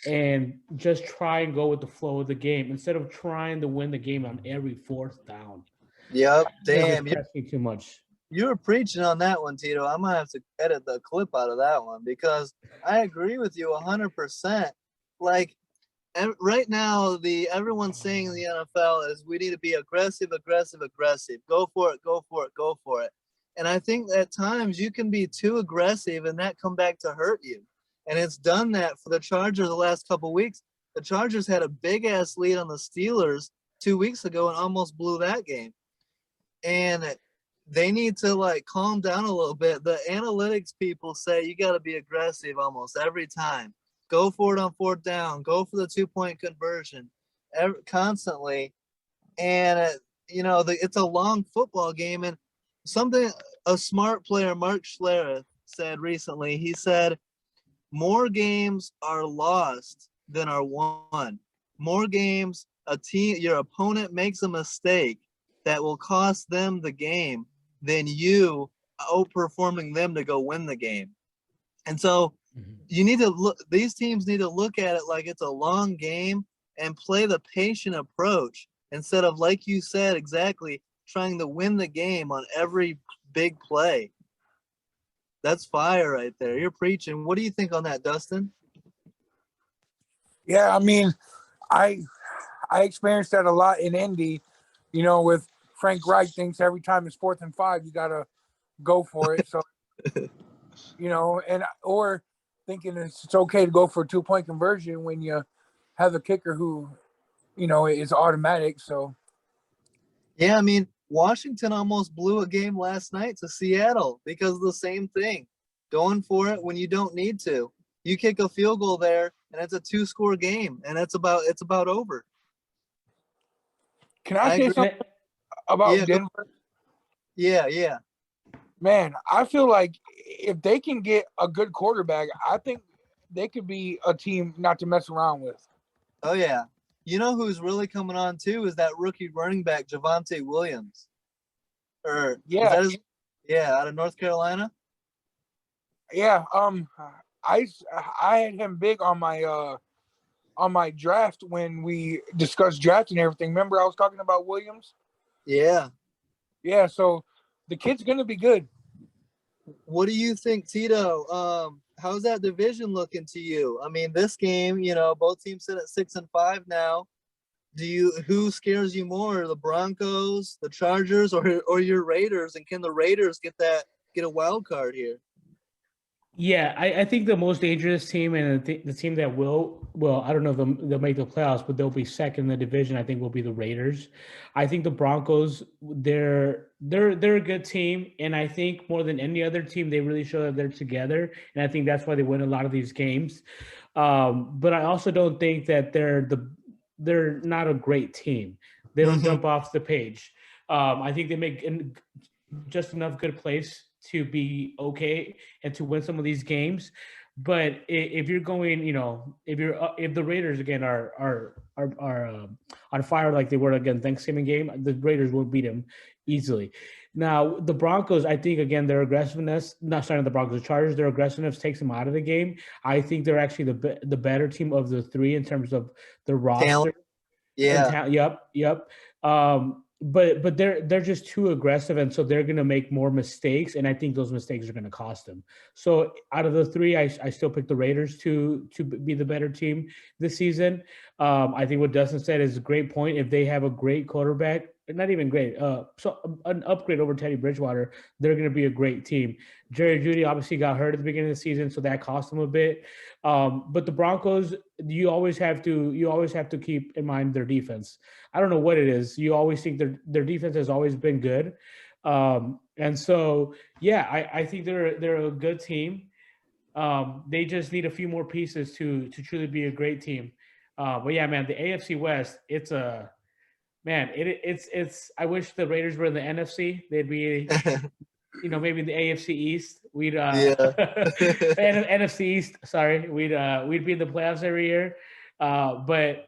and just try and go with the flow of the game instead of trying to win the game on every fourth down.
Yep. Damn.
You're pressing too much.
You were preaching on that one, Tito. I'm going to have to edit the clip out of that one because I agree with you 100%. Like, right now, everyone's saying in the NFL is we need to be aggressive. Go for it. And I think at times you can be too aggressive and that come back to hurt you. And it's done that for the Chargers the last couple of weeks. The Chargers had a big-ass lead on the Steelers 2 weeks ago and almost blew that game. And they need to, calm down a little bit. The analytics people say you got to be aggressive almost every time. Go for it on fourth down. Go for the 2-point conversion constantly. And, it's a long football game. And something a smart player, Mark Schlereth, said recently, he said, more games are lost than are won. More games, your opponent makes a mistake that will cost them the game than you outperforming them to go win the game. And so you need to look, these teams need to look at it like it's a long game and play the patient approach instead of, like you said, exactly trying to win the game on every big play. That's fire right there. You're preaching. What do you think on that, Dustin?
Yeah, I mean, I experienced that a lot in Indy, with Frank Reich thinks every time it's 4th and 5, you got to go for it. So, or thinking it's okay to go for a 2-point conversion when you have a kicker who, is automatic. So,
yeah, I mean, Washington almost blew a game last night to Seattle because of the same thing. going for it when you don't need to. You kick a field goal there, and it's a 2-score game, and it's about over.
Can I
I
say
agree.
something about
Yeah,
Denver?
yeah.
Man, I feel like if they can get a good quarterback, I think they could be a team not to mess around with.
Oh yeah. You know who's really coming on too is that rookie running back Javonte Williams. Or is
Yeah,
that his? Yeah, out of North Carolina.
yeah. I I had him big on my draft when we discussed draft and everything. Remember, I was talking about Williams.
Yeah.
Yeah, so the kid's gonna be good.
What do you think, Tito? How's that division looking to you? I mean, this game, both teams sit at 6-5 now. Who scares you more, the Broncos, the Chargers, or your Raiders? And can the Raiders get a wild card here?
Yeah, I think the most dangerous team and the team that well, I don't know if they'll make the playoffs, but they'll be second in the division. I think will be the Raiders. I think the Broncos, they're a good team, and I think more than any other team, they really show that they're together, and I think that's why they win a lot of these games. But I also don't think that they're not a great team. They don't jump off the page. I think they make just enough good plays to be okay and to win some of these games. But if you're going, if the Raiders again are on fire like they were again Thanksgiving game, the Raiders will beat them easily. Now the Broncos, I think again their aggressiveness, not starting the Broncos, the Chargers, their aggressiveness takes them out of the game. I think they're actually the better team of the three in terms of the roster.
Talent. Yeah.
Yep. But they're just too aggressive, and so they're gonna make more mistakes, and I think those mistakes are gonna cost them. So out of the three, I still pick the Raiders to be the better team this season. I think what Dustin said is a great point. If they have a great quarterback, not even great, so an upgrade over Teddy Bridgewater, they're gonna be a great team. Jerry Jeudy obviously got hurt at the beginning of the season, so that cost them a bit. But the Broncos, you always have to keep in mind their defense. I don't know what it is. You always think their defense has always been good, and so yeah, I think they're a good team. They just need a few more pieces to truly be a great team. But yeah, man, the AFC West, it's a man. It's. I wish the Raiders were in the NFC. They'd be maybe in the AFC East. We'd
Yeah.
NFC East. Sorry, we'd be in the playoffs every year. But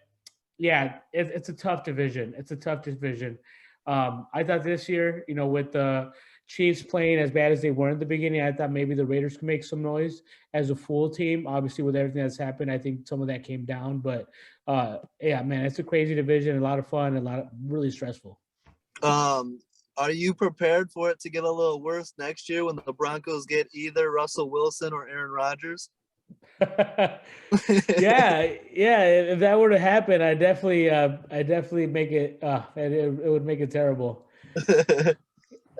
yeah, it's a tough division. It's a tough division. I thought this year, with the Chiefs playing as bad as they were in the beginning, I thought maybe the Raiders could make some noise as a full team. Obviously, with everything that's happened, I think some of that came down. But yeah, man, it's a crazy division, a lot of fun, a lot of really stressful.
Are you prepared for it to get a little worse next year when the Broncos get either Russell Wilson or Aaron Rodgers?
Yeah. If that were to happen, I definitely make it. It would make it terrible.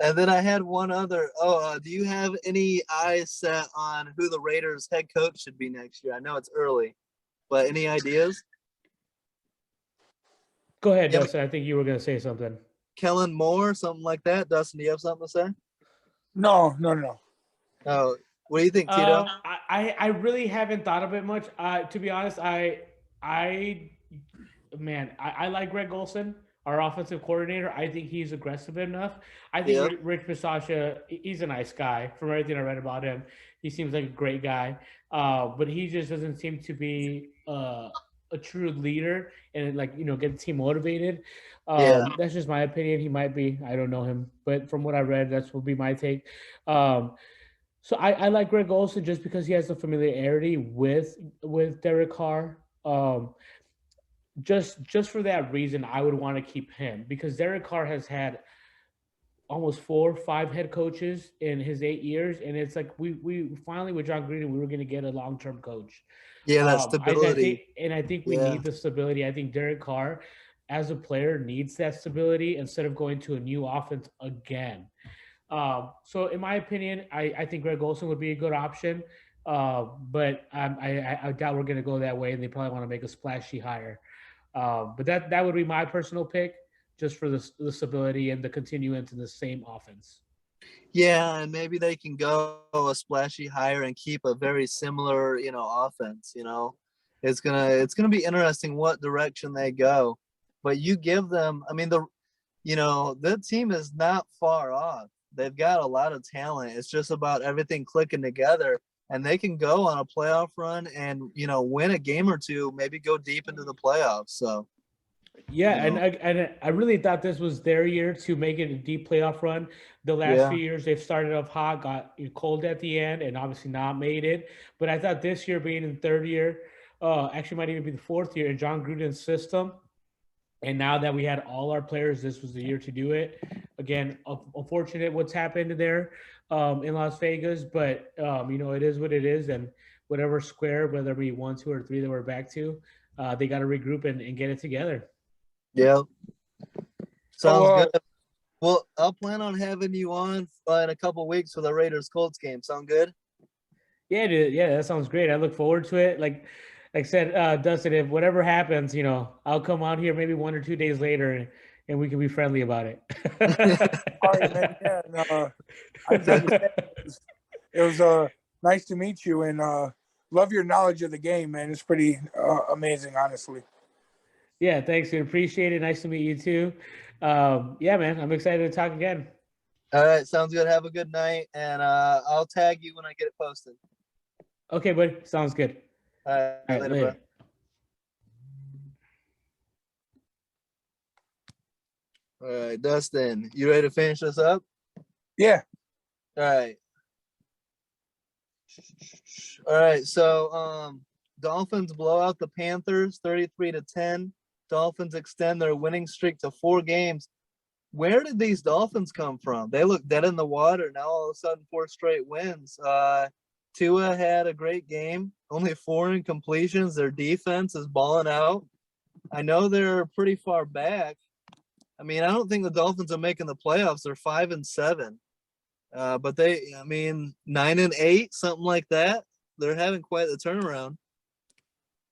And then I had one other. Do you have any eyes set on who the Raiders head coach should be next year? I know it's early, but any ideas?
Go ahead,
Yeah,
Dustin. I think you were going to say something.
Kellen Moore, something like that. Dustin, do you have something to say?
No.
Oh, what do you think, Tito?
I really haven't thought of it much. To be honest, I like Greg Olson, our offensive coordinator. I think he's aggressive enough. I think Rich Bisaccia, he's a nice guy. From everything I read about him, he seems like a great guy. But he just doesn't seem to be a true leader and get the team motivated. That's just my opinion. He might be. I don't know him, but from what I read, that's will be my take. So I like Greg Olson just because he has the familiarity with Derek Carr. Just for that reason, I would want to keep him because Derek Carr has had almost 4 or 5 head coaches in his 8 years, and it's like we finally with John Gruden we were going to get a long-term coach.
Yeah, that stability.
I think we need the stability. I think Derek Carr, as a player, needs that stability instead of going to a new offense again. So in my opinion, I think Greg Olson would be a good option. But I doubt we're going to go that way, and they probably want to make a splashy hire. But that would be my personal pick, just for the stability and the continuance in the same offense.
Yeah, and maybe they can go a splashy higher and keep a very similar, offense. It's gonna be interesting what direction they go. But you give them, I mean, the team is not far off. They've got a lot of talent. It's just about everything clicking together, and they can go on a playoff run and win a game or two, maybe go deep into the playoffs. So,
Yeah,
you know,
and I really thought this was their year to make it a deep playoff run. The last
yeah,
few years they've started off hot, got cold at the end, and obviously not made it. But I thought this year, being in third year, actually might even be the fourth year in John Gruden's system. And now that we had all our players, this was the year to do it. Again, unfortunate what's happened there in Las Vegas, but it is what it is, and whatever square, whether it be 1, 2, or 3 that we're back to, they got to regroup and get it together.
yeah,
So,
sounds good. Well, I'll plan on having you on in a couple weeks for the Raiders Colts game. Sound good?
Yeah, dude. Yeah, that sounds great. I look forward to it. Like I said, Dustin, if whatever happens, I'll come on here maybe 1 or 2 days later, and we can be friendly about it.
all right, man. Yeah, and, I enjoyed the same. It was nice to meet you, and love your knowledge of the game, man. It's pretty amazing, honestly.
Yeah, thanks, dude. Appreciate it. Nice to meet you too. Yeah, man, I'm excited to talk again.
All right, sounds good. Have a good night, and I'll tag you when I get it posted.
Okay, buddy. Sounds good.
All
All
right,
right,
later, bro.
later.
All right, Dustin, you ready to finish this up?
Yeah.
All right. All right. So, Dolphins blow out the Panthers 33-10. Dolphins extend their winning streak to 4 games. Where did these Dolphins come from? They look dead in the water. Now all of a sudden 4 straight wins. Tua had a great game. Only 4 incompletions. Their defense is balling out. I know they're pretty far back. I mean, I don't think the Dolphins are making the playoffs. They're 5-7. But 9-8, something like that. They're having quite the turnaround.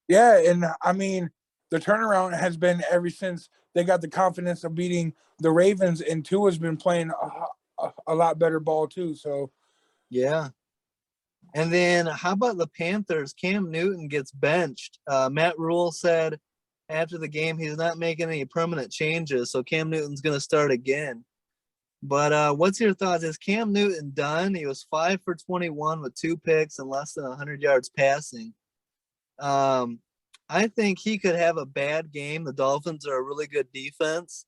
Yeah, and I mean, the turnaround has been ever since they got the confidence of beating the Ravens, and Tua's been playing a lot better ball too. So,
Yeah. And then how about the Panthers? Cam Newton gets benched. Matt Rule said after the game he's not making any permanent changes, so Cam Newton's going to start again. But what's your thoughts? Is Cam Newton done? He was 5 for 21 with 2 picks and less than 100 yards passing. I think he could have a bad game. The Dolphins are a really good defense.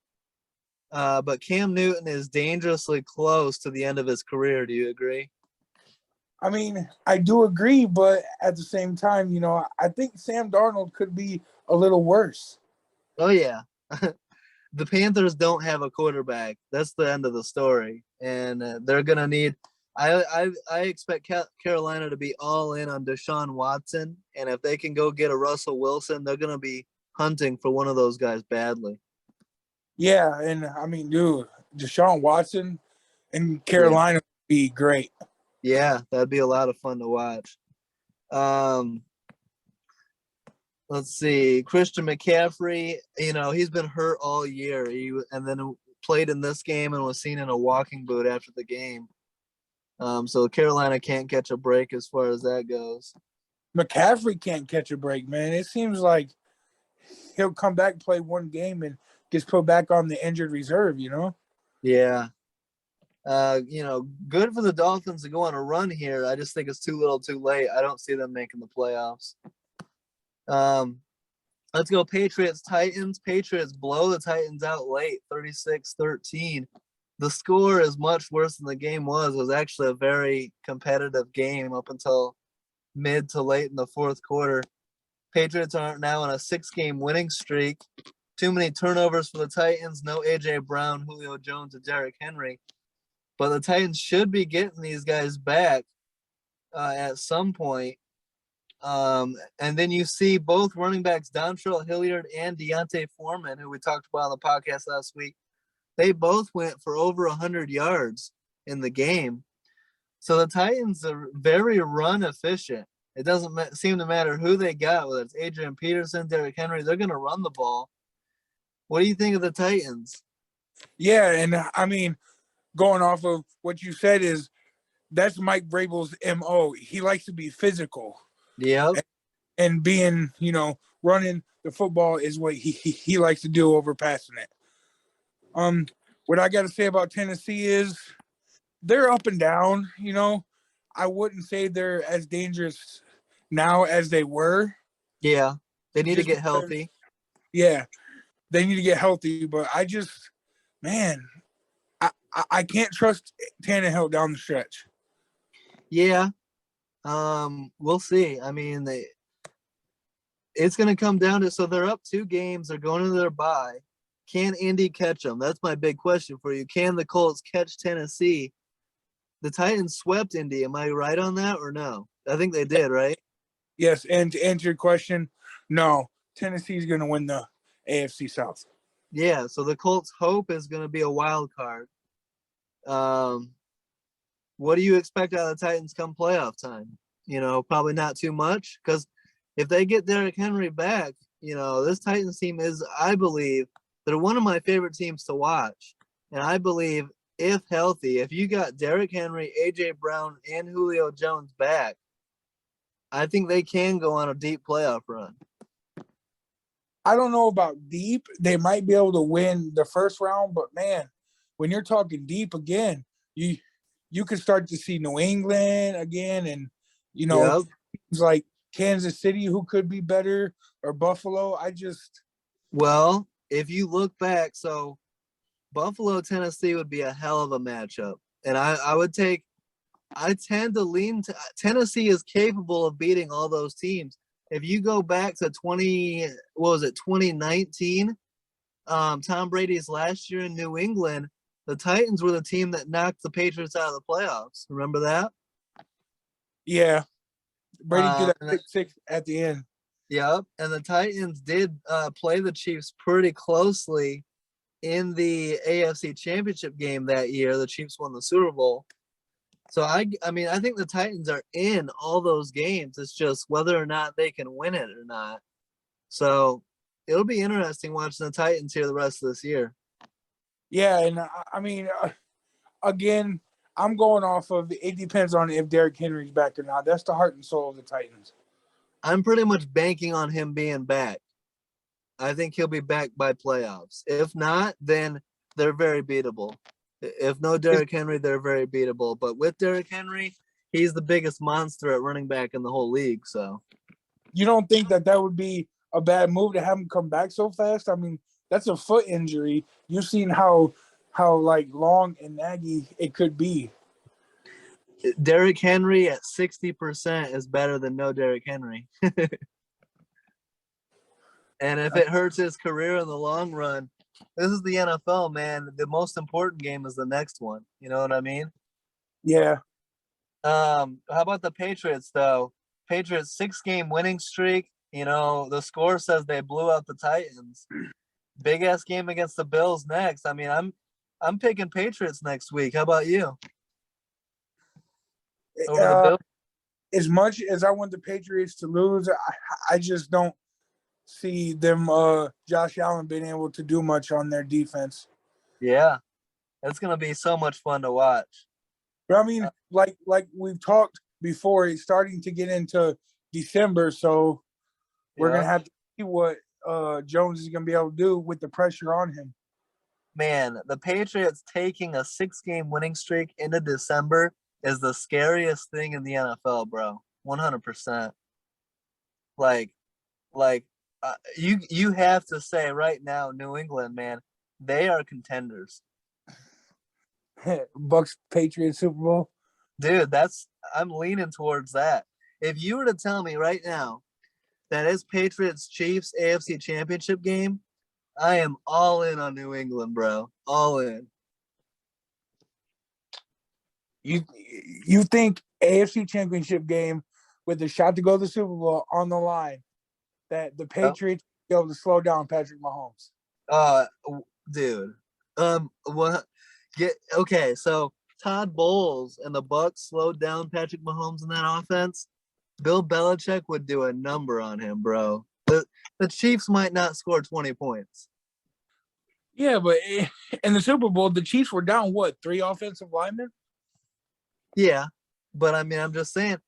But Cam Newton is dangerously close to the end of his career. Do you agree?
I mean, I do agree, but at the same time, I think Sam Darnold could be a little worse.
Oh, yeah. The Panthers don't have a quarterback. That's the end of the story. And they're going to need – I expect Carolina to be all in on Deshaun Watson. And if they can go get a Russell Wilson, they're going to be hunting for one of those guys badly.
Yeah, and I mean, dude, Deshaun Watson in Carolina would be great.
Yeah, that'd be a lot of fun to watch. Let's see. Christian McCaffrey, he's been hurt all year. And then played in this game and was seen in a walking boot after the game. So Carolina can't catch a break as far as that goes.
McCaffrey can't catch a break, man. It seems like he'll come back, play one game, and gets put back on the injured reserve,
Yeah. Good for the Dolphins to go on a run here. I just think it's too little too late. I don't see them making the playoffs. Let's go Patriots Titans. Patriots blow the Titans out late, 36-13. The score is much worse than the game was. It was actually a very competitive game up until mid to late in the fourth quarter. Patriots are now on a 6-game winning streak. Too many turnovers for the Titans. No A.J. Brown, Julio Jones, and Derrick Henry. But the Titans should be getting these guys back at some point. And then you see both running backs, Dontrell Hilliard and Deontay Foreman, who we talked about on the podcast last week. They both went for over 100 yards in the game. So the Titans are very run efficient. It doesn't seem to matter who they got, whether it's Adrian Peterson, Derrick Henry, they're going to run the ball. What do you think of the Titans?
Yeah, and I mean, going off of what you said is that's Mike Vrabel's MO. He likes to be physical.
Yep.
And being, running the football is what he likes to do over passing it. What I got to say about Tennessee is they're up and down. I wouldn't say they're as dangerous now as they were.
Yeah. They need to
Just
get
because-
healthy.
Yeah, they need to get healthy. But I just, man, I can't trust Tannehill down the stretch.
Yeah. We'll see. I mean, it's going to come down to, so they're up 2 games. They're going into their bye. Can Indy catch them? That's my big question for you. Can the Colts catch Tennessee? The Titans swept Indy. Am I right on that or no? I think they did, right?
Yes, and to answer your question, no. Tennessee's going to win the AFC South.
Yeah, so the Colts' hope is going to be a wild card. What do you expect out of the Titans come playoff time? Probably not too much, because if they get Derrick Henry back, this Titans team is, I believe, they're one of my favorite teams to watch. And I believe, if healthy, if you got Derrick Henry, A.J. Brown, and Julio Jones back, I think they can go on a deep playoff run.
I don't know about deep. They might be able to win the first round, but man, when you're talking deep again, you could start to see New England again, and
Yep.
teams like Kansas City who could be better, or Buffalo.
Well, if you look back, so Buffalo, Tennessee would be a hell of a matchup, and I tend to lean to Tennessee is capable of beating all those teams. If you go back to 2019, Tom Brady's last year in New England, the Titans were the team that knocked the Patriots out of the playoffs. Remember that?
Yeah, Brady threw that
and-
6 at the end.
Yep, and the Titans did play the Chiefs pretty closely in the AFC Championship game that year. The Chiefs won the Super Bowl. So I mean, I think the Titans are in all those games. It's just whether or not they can win it or not. So it'll be interesting watching the Titans here the rest of this year.
Yeah, and I mean, again, I'm going off of it depends on if Derrick Henry's back or not. That's the heart and soul of the Titans.
I'm pretty much banking on him being back. I think he'll be back by playoffs. If not, then they're very beatable. If no Derrick Henry, they're very beatable. But with Derrick Henry, he's the biggest monster at running back in the whole league. So
You don't think that would be a bad move to have him come back so fast? I mean, that's a foot injury. You've seen how like long and naggy it could be.
Derrick Henry at 60% is better than no Derrick Henry. And if it hurts his career in the long run, this is the NFL, man. The most important game is the next one. You know what I mean?
Yeah.
How about the Patriots, though? Patriots 6-game winning streak. The score says they blew out the Titans. Big ass game against the Bills next. I mean, I'm picking Patriots next week. How about you? Over the Bills?
As much as I want the Patriots to lose, I just don't see them Josh Allen being able to do much on their defense.
Yeah. It's gonna be so much fun to watch.
But I mean, like we've talked before, it's starting to get into December, so we're gonna have to see what Jones is gonna be able to do with the pressure on him.
Man, the Patriots taking a 6-game winning streak into December is the scariest thing in the NFL, bro. 100%. You have to say right now, New England, man, they are contenders.
Bucks Patriots Super Bowl.
Dude, I'm leaning towards that. If you were to tell me right now that it's Patriots Chiefs AFC Championship game, I am all in on New England, bro. All in.
You think AFC Championship game with the shot to go to the Super Bowl on the line that the Patriots be able to slow down Patrick Mahomes?
Dude. What? Okay, so Todd Bowles and the Bucks slowed down Patrick Mahomes in that offense. Bill Belichick would do a number on him, bro. The Chiefs might not score 20 points.
Yeah, but in the Super Bowl, the Chiefs were down, what, 3 offensive linemen?
Yeah, but I mean, I'm just saying,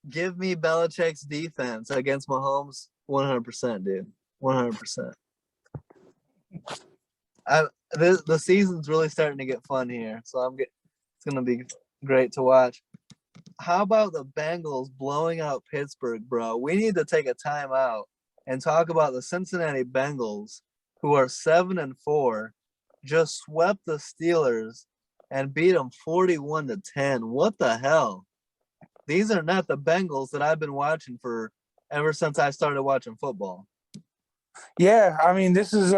give me Belichick's defense against Mahomes 100%, dude. 100%. The season's really starting to get fun here, so it's gonna be great to watch. How about the Bengals blowing out Pittsburgh, bro? We need to take a timeout and talk about the Cincinnati Bengals, who are 7-4, just swept the Steelers and beat them 41-10. What the hell? These are not the Bengals that I've been watching for ever since I started watching football.
Yeah, I mean, this is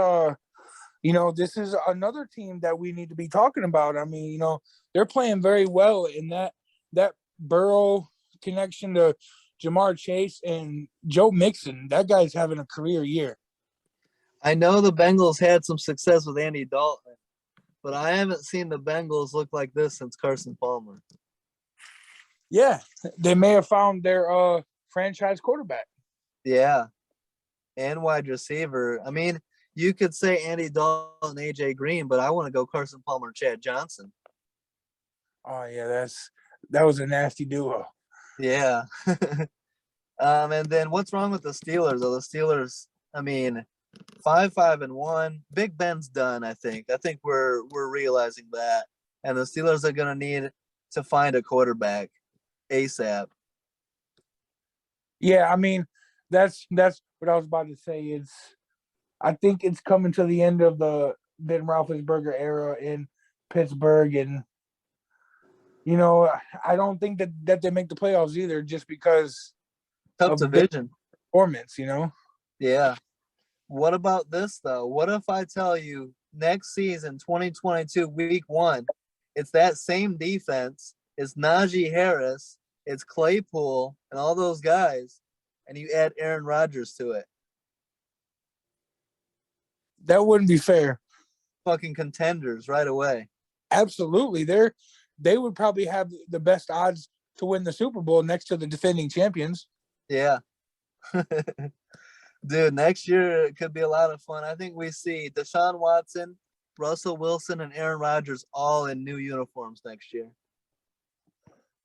this is another team that we need to be talking about. I mean, they're playing very well in that Burrow connection to Jamar Chase and Joe Mixon. That guy's having a career year.
I know the Bengals had some success with Andy Dalton, but I haven't seen the Bengals look like this since Carson Palmer.
Yeah, they may have found their franchise quarterback.
Yeah, and wide receiver. I mean, you could say Andy Dalton, AJ Green, but I want to go Carson Palmer, Chad Johnson.
Oh yeah, that was a nasty duo.
Yeah. And then what's wrong with the Steelers? The Steelers, I mean, 5-1. Big Ben's done, I think. I think we're realizing that. And the Steelers are gonna need to find a quarterback ASAP.
Yeah, I mean, that's what I was about to say. I think it's coming to the end of the Ben Roethlisberger era in Pittsburgh, and I don't think that they make the playoffs either, just because
Tough
of the
division.
performance.
Yeah. What about this though? What if I tell you next season, 2022, week 1, it's that same defense, it's Najee Harris, it's Claypool, and all those guys, and you add Aaron Rodgers to it?
That wouldn't be fair.
Fucking contenders right away.
Absolutely, they would probably have the best odds to win the Super Bowl next to the defending champions.
Yeah. Dude, next year it could be a lot of fun. I think we see Deshaun Watson, Russell Wilson, and Aaron Rodgers all in new uniforms next year.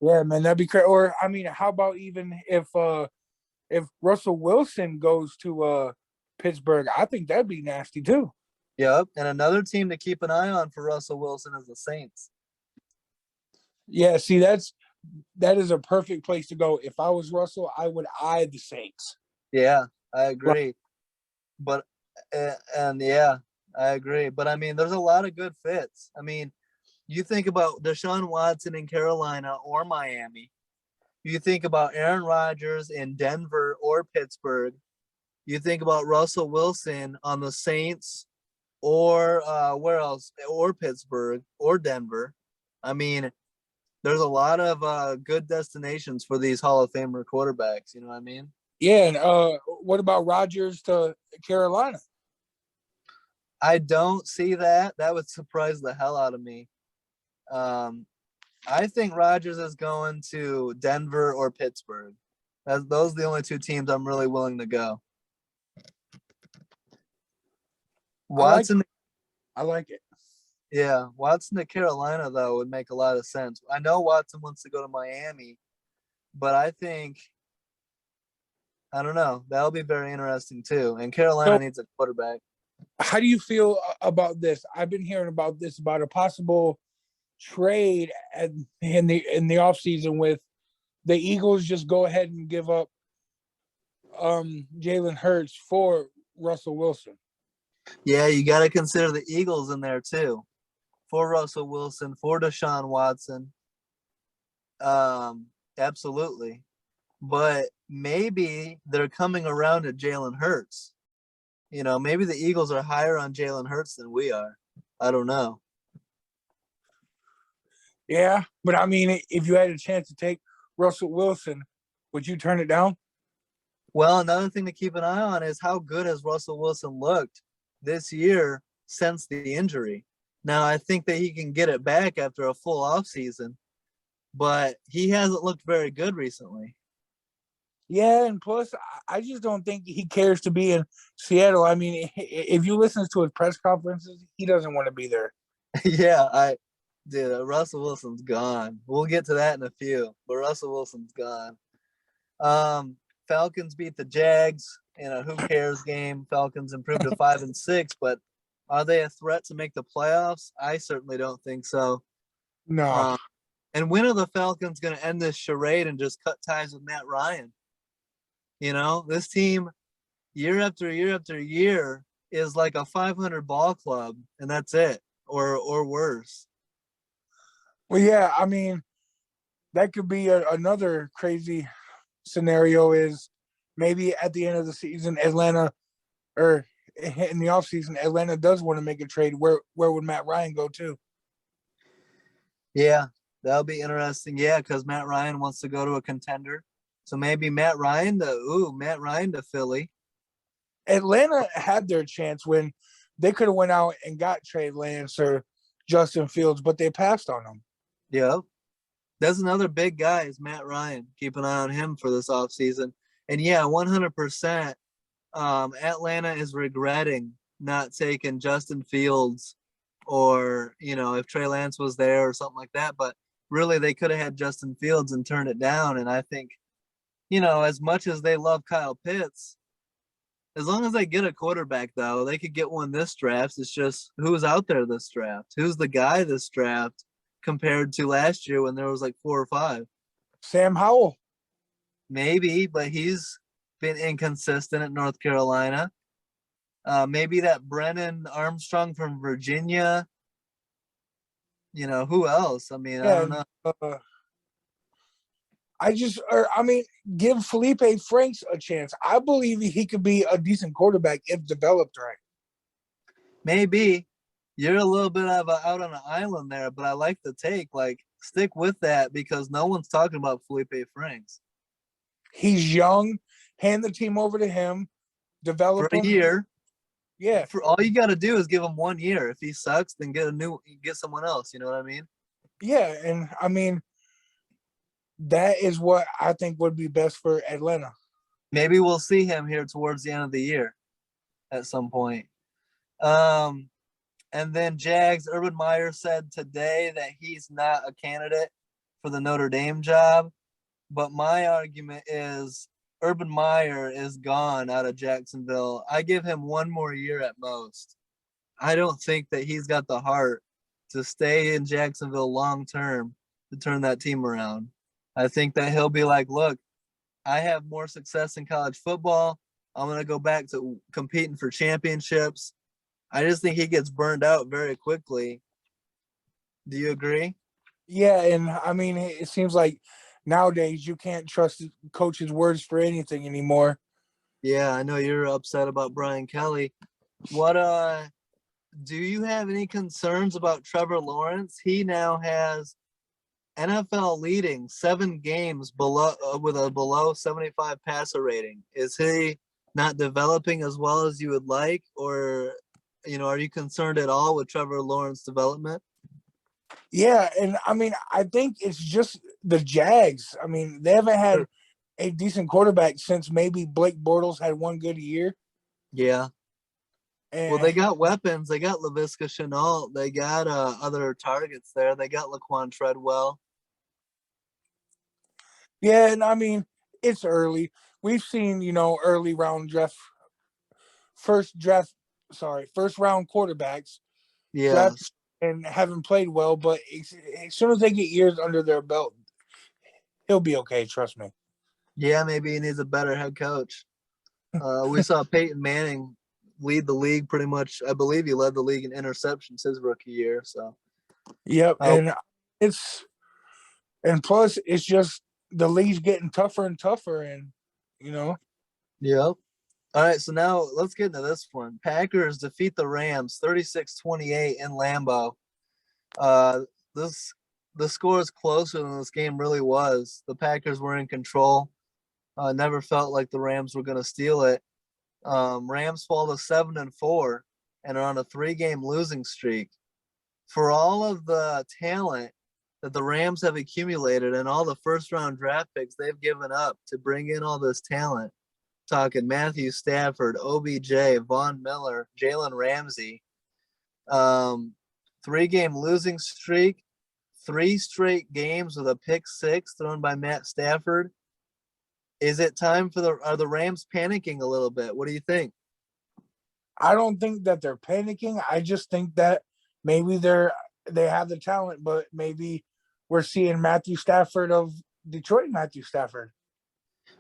Yeah, man, that'd be great. Or I mean, how about even if Russell Wilson goes to Pittsburgh? I think that'd be nasty too.
Yep. And another team to keep an eye on for Russell Wilson is the Saints.
Yeah, see, that is a perfect place to go. If I was Russell, I would eye the Saints.
Yeah, I agree. But and yeah, I agree. But I mean, there's a lot of good fits. I mean, you think about Deshaun Watson in Carolina or Miami. You think about Aaron Rodgers in Denver or Pittsburgh. You think about Russell Wilson on the Saints or where else? Or Pittsburgh or Denver. I mean, there's a lot of good destinations for these Hall of Famer quarterbacks. You know what I mean?
Yeah, and what about Rodgers to Carolina?
I don't see that. That would surprise the hell out of me. I think Rodgers is going to Denver or Pittsburgh. Those are the only 2 teams I'm really willing to go. Watson.
I like it.
Yeah, Watson to Carolina, though, would make a lot of sense. I know Watson wants to go to Miami, but I don't know. That'll be very interesting, too. And Carolina needs a quarterback.
How do you feel about this? I've been hearing about a possible trade in the offseason with the Eagles just go ahead and give up Jalen Hurts for Russell Wilson.
Yeah, you got to consider the Eagles in there, too. For Russell Wilson, for Deshaun Watson. Absolutely. But maybe they're coming around to Jalen Hurts. Maybe the Eagles are higher on Jalen Hurts than we are. I don't know.
Yeah, but I mean, if you had a chance to take Russell Wilson, would you turn it down?
Well, another thing to keep an eye on is how good has Russell Wilson looked this year since the injury. Now, I think that he can get it back after a full offseason, but he hasn't looked very good recently.
Yeah, and plus, I just don't think he cares to be in Seattle. I mean, if you listen to his press conferences, he doesn't want to be there.
Yeah, dude, Russell Wilson's gone. We'll get to that in a few, but Russell Wilson's gone. Falcons beat the Jags in a who cares game. Falcons improved to 5-6, but are they a threat to make the playoffs? I certainly don't think so.
No.
And when are the Falcons going to end this charade and just cut ties with Matt Ryan? You know, this team year after year after year is like a 500 ball club, and that's it, or worse.
Well, yeah, I mean, that could be another crazy scenario is maybe at the end of the season, Atlanta, or in the offseason, Atlanta does want to make a trade. Where would Matt Ryan go to?
Yeah, that'll be interesting. Yeah, because Matt Ryan wants to go to a contender. So maybe Matt Ryan to Philly.
Atlanta had their chance when they could have went out and got Trey Lance or Justin Fields, but they passed on them.
Yeah. That's another big guy is Matt Ryan. Keep an eye on him for this offseason. And yeah, 100%. Atlanta is regretting not taking Justin Fields or, if Trey Lance was there or something like that. But really, they could have had Justin Fields and turned it down. And I think, as much as they love Kyle Pitts, as long as they get a quarterback, though, they could get one this draft. It's just who's out there this draft? Who's the guy this draft compared to last year when there was like 4 or 5?
Sam Howell.
Maybe, but he's been inconsistent at North Carolina. Maybe that Brennan Armstrong from Virginia. Who else? I mean, I don't know.
Give Felipe Franks a chance. I believe he could be a decent quarterback if developed right.
Maybe you're a little bit out on an island there, but I like the take. Like, stick with that because no one's talking about Felipe Franks.
He's young. Hand the team over to him. Develop
for a year.
Yeah.
For all you got to do is give him 1 year. If he sucks, then get someone else. You know what I mean?
Yeah, and I mean that is what I think would be best for Atlanta.
Maybe we'll see him here towards the end of the year at some point. And then Jags, Urban Meyer said today that he's not a candidate for the Notre Dame job. But my argument is Urban Meyer is gone out of Jacksonville. I give him 1 more year at most. I don't think that he's got the heart to stay in Jacksonville long term to turn that team around. I think that he'll be like, look, I have more success in college football. I'm going to go back to competing for championships. I just think he gets burned out very quickly. Do you agree?
Yeah, and I mean, it seems like nowadays you can't trust coach's words for anything anymore.
Yeah, I know you're upset about Brian Kelly. What do you have any concerns about Trevor Lawrence? He now has NFL leading 7 games below with a below 75 passer rating. Is he not developing as well as you would like, or are you concerned at all with Trevor Lawrence development?
Yeah, and I mean, I think it's just the Jags. I mean, they haven't had a decent quarterback since maybe Blake Bortles had 1 good year.
Yeah.
And
well, they got weapons. They got Laviska Shenault. They got other targets there. They got Laquan Treadwell.
Yeah, and I mean, it's early. We've seen, early round first round quarterbacks draft and haven't played well, but as soon as they get years under their belt, he'll be okay, trust me.
Yeah, maybe he needs a better head coach. We saw Peyton Manning lead the league pretty much. I believe he led the league in interceptions his rookie year. So,
yep, and plus it's just the league's getting tougher and tougher, and
Yep. All right, so now let's get into this one. Packers defeat the Rams 36-28 in Lambeau. The score is closer than this game really was. The Packers were in control. Never felt like the Rams were going to steal it. Rams fall to 7-4 and are on a 3-game losing streak. For all of the talent that the Rams have accumulated and all the first round draft picks they've given up to bring in all this talent. Talking Matthew Stafford, OBJ, Von Miller, Jalen Ramsey. 3-game losing streak, 3 straight games with a pick 6 thrown by Matt Stafford. Is it time for are the Rams panicking a little bit? What do you think?
I don't think that they're panicking. I just think that maybe they have the talent, but maybe we're seeing Matthew Stafford of Detroit Matthew Stafford.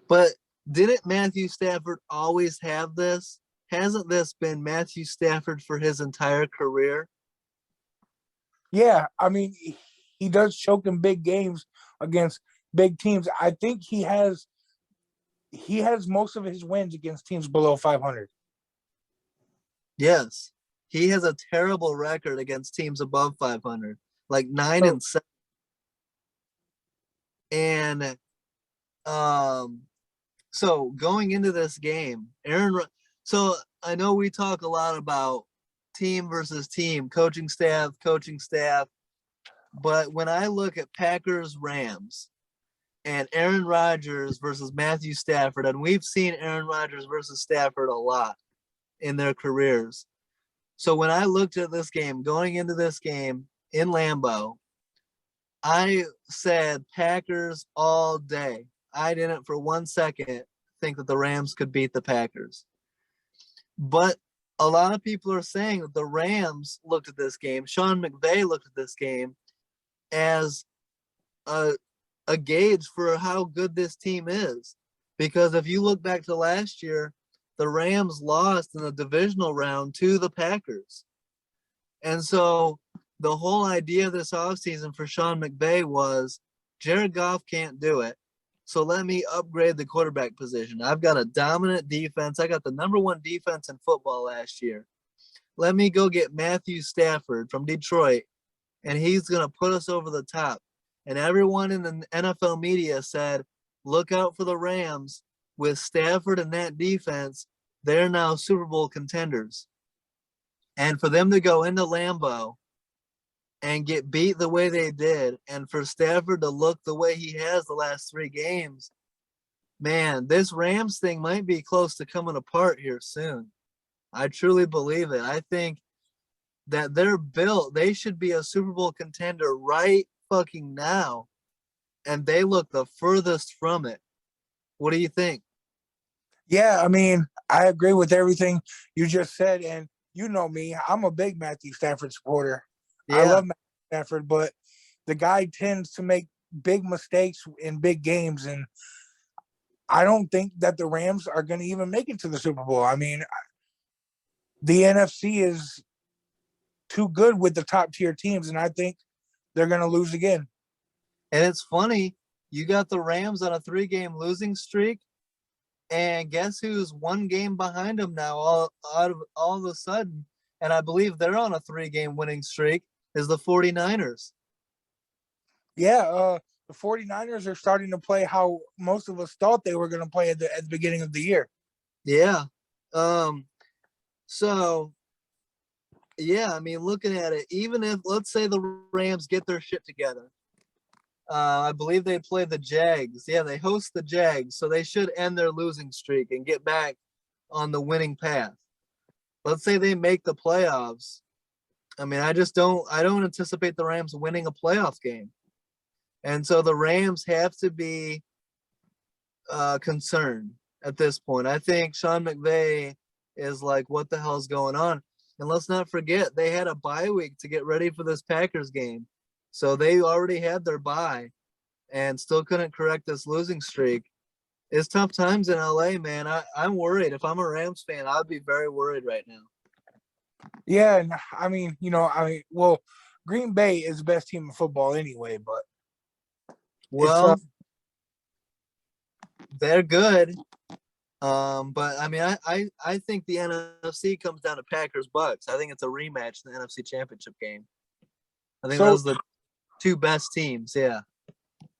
But didn't Matthew Stafford always have this? Hasn't this been Matthew Stafford for his entire career?
Yeah, I mean, he does choke in big games against big teams. I think he has most of his wins against teams below 500.
Yes. He has a terrible record against teams above 500, like 9-7. And so going into this game, so I know we talk a lot about team versus team, coaching staff, but when I look at Packers Rams and Aaron Rodgers versus Matthew Stafford, and we've seen Aaron Rodgers versus Stafford a lot in their careers. So when I looked at this game, going into this game in Lambeau, I said Packers all day. I didn't for 1 second think that the Rams could beat the Packers. But a lot of people are saying that the Rams looked at this game, Sean McVay looked at this game as a gauge for how good this team is. Because if you look back to last year, the Rams lost in the divisional round to the Packers. And so the whole idea of this offseason for Sean McVay was Jared Goff can't do it. So let me upgrade the quarterback position. I've got a dominant defense. I got the #1 defense in football last year. Let me go get Matthew Stafford from Detroit, and he's going to put us over the top. And everyone in the NFL media said, look out for the Rams. With Stafford and that defense, they're now Super Bowl contenders. And for them to go into Lambeau and get beat the way they did, and for Stafford to look the way he has the last 3 games, man, this Rams thing might be close to coming apart here soon. I truly believe it. I think that they're built. They should be a Super Bowl contender right fucking now, and they look the furthest from it. What do you think?
Yeah, I mean, I agree with everything you just said, and you know me, I'm a big Matthew Stafford supporter.
Yeah.
I love Matthew Stafford, but the guy tends to make big mistakes in big games, and I don't think that the Rams are going to even make it to the Super Bowl. I mean, the NFC is too good with the top tier teams, and I think they're going to lose again.
And it's funny, you got the Rams on a 3-game losing streak, and guess who's 1 game behind them now all of a sudden? And I believe they're on a 3-game winning streak, is the 49ers.
Yeah, the 49ers are starting to play how most of us thought they were going to play at the beginning of the year.
Yeah. So, yeah, I mean, looking at it, even if, let's say the Rams get their shit together, I believe they play the Jags. Yeah, they host the Jags, so they should end their losing streak and get back on the winning path. Let's say they make the playoffs. I mean, I don't anticipate the Rams winning a playoff game. And so the Rams have to be concerned at this point. I think Sean McVay is like, what the hell's going on? And let's not forget, they had a bye week to get ready for this Packers game. So they already had their bye and still couldn't correct this losing streak. It's tough times in LA, man. I'm worried. If I'm a Rams fan, I'd be very worried right now.
Yeah, and I mean, well, Green Bay is the best team in football anyway, but
well, they're good. But I mean, I think the NFC comes down to Packers Bucks. I think it's a rematch in the NFC Championship game. I think those are the 2 best teams. Yeah.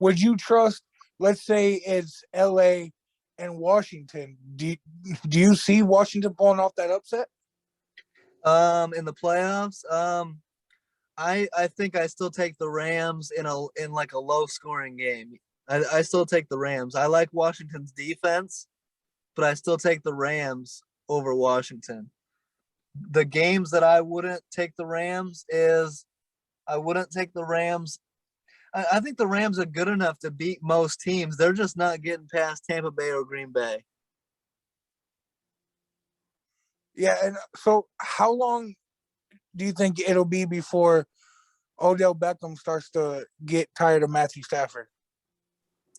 Would you trust? Let's say it's LA and Washington. Do you see Washington pulling off that upset?
In the playoffs, I think I still take the Rams in like a low scoring game. I still take the Rams. I like Washington's defense, but I still take the Rams over Washington. The games that I wouldn't take the Rams is I wouldn't take the Rams. I think the Rams are good enough to beat most teams. They're just not getting past Tampa Bay or Green Bay.
Yeah, and so how long do you think it'll be before Odell Beckham starts to get tired of Matthew Stafford?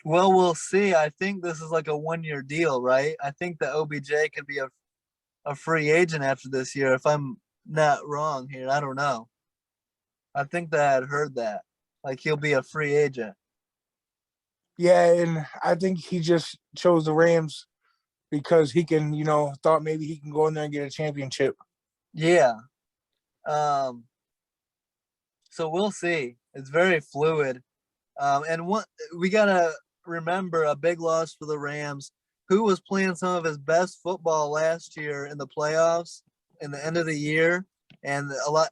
Well, we'll see. I think this is like a 1-year deal, right? I think that OBJ could be a free agent after this year, if I'm not wrong here. I don't know. I think that I'd heard that. Like he'll be a free agent.
Yeah, and I think he just chose the Rams because he can, thought maybe he can go in there and get a championship.
Yeah. Um, so we'll see. It's very fluid. And what we gotta remember, a big loss for the Rams, who was playing some of his best football last year in the playoffs in the end of the year, and a lot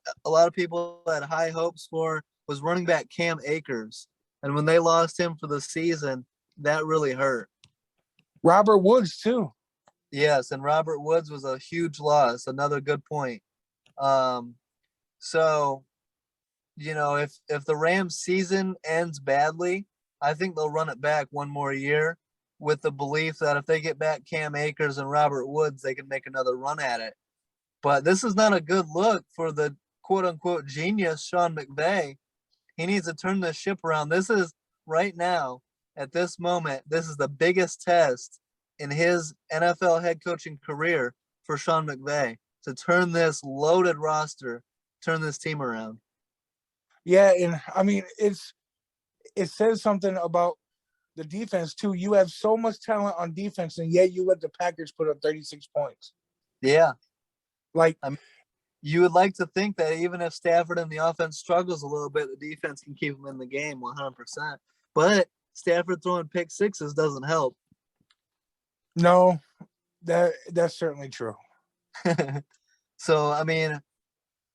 of people had high hopes for was running back Cam Akers. And when they lost him for the season, that really hurt.
Robert Woods too.
Yes, and Robert Woods was a huge loss. Another good point. So if the Rams season ends badly, I think they'll run it back one more year with the belief that if they get back Cam Akers and Robert Woods, they can make another run at it. But this is not a good look for the quote unquote genius Sean McVay. He needs to turn this ship around. This is right now, at this moment, this is the biggest test in his NFL head coaching career for Sean McVay to turn this loaded roster, turn this team around.
Yeah, and I mean it says something about the defense too. You have so much talent on defense, and yet you let the Packers put up 36 points.
Yeah.
Like,
you would like to think that even if Stafford and the offense struggles a little bit, the defense can keep them in the game 100%. But Stafford throwing pick sixes doesn't help.
No, that's certainly true.
So, I mean,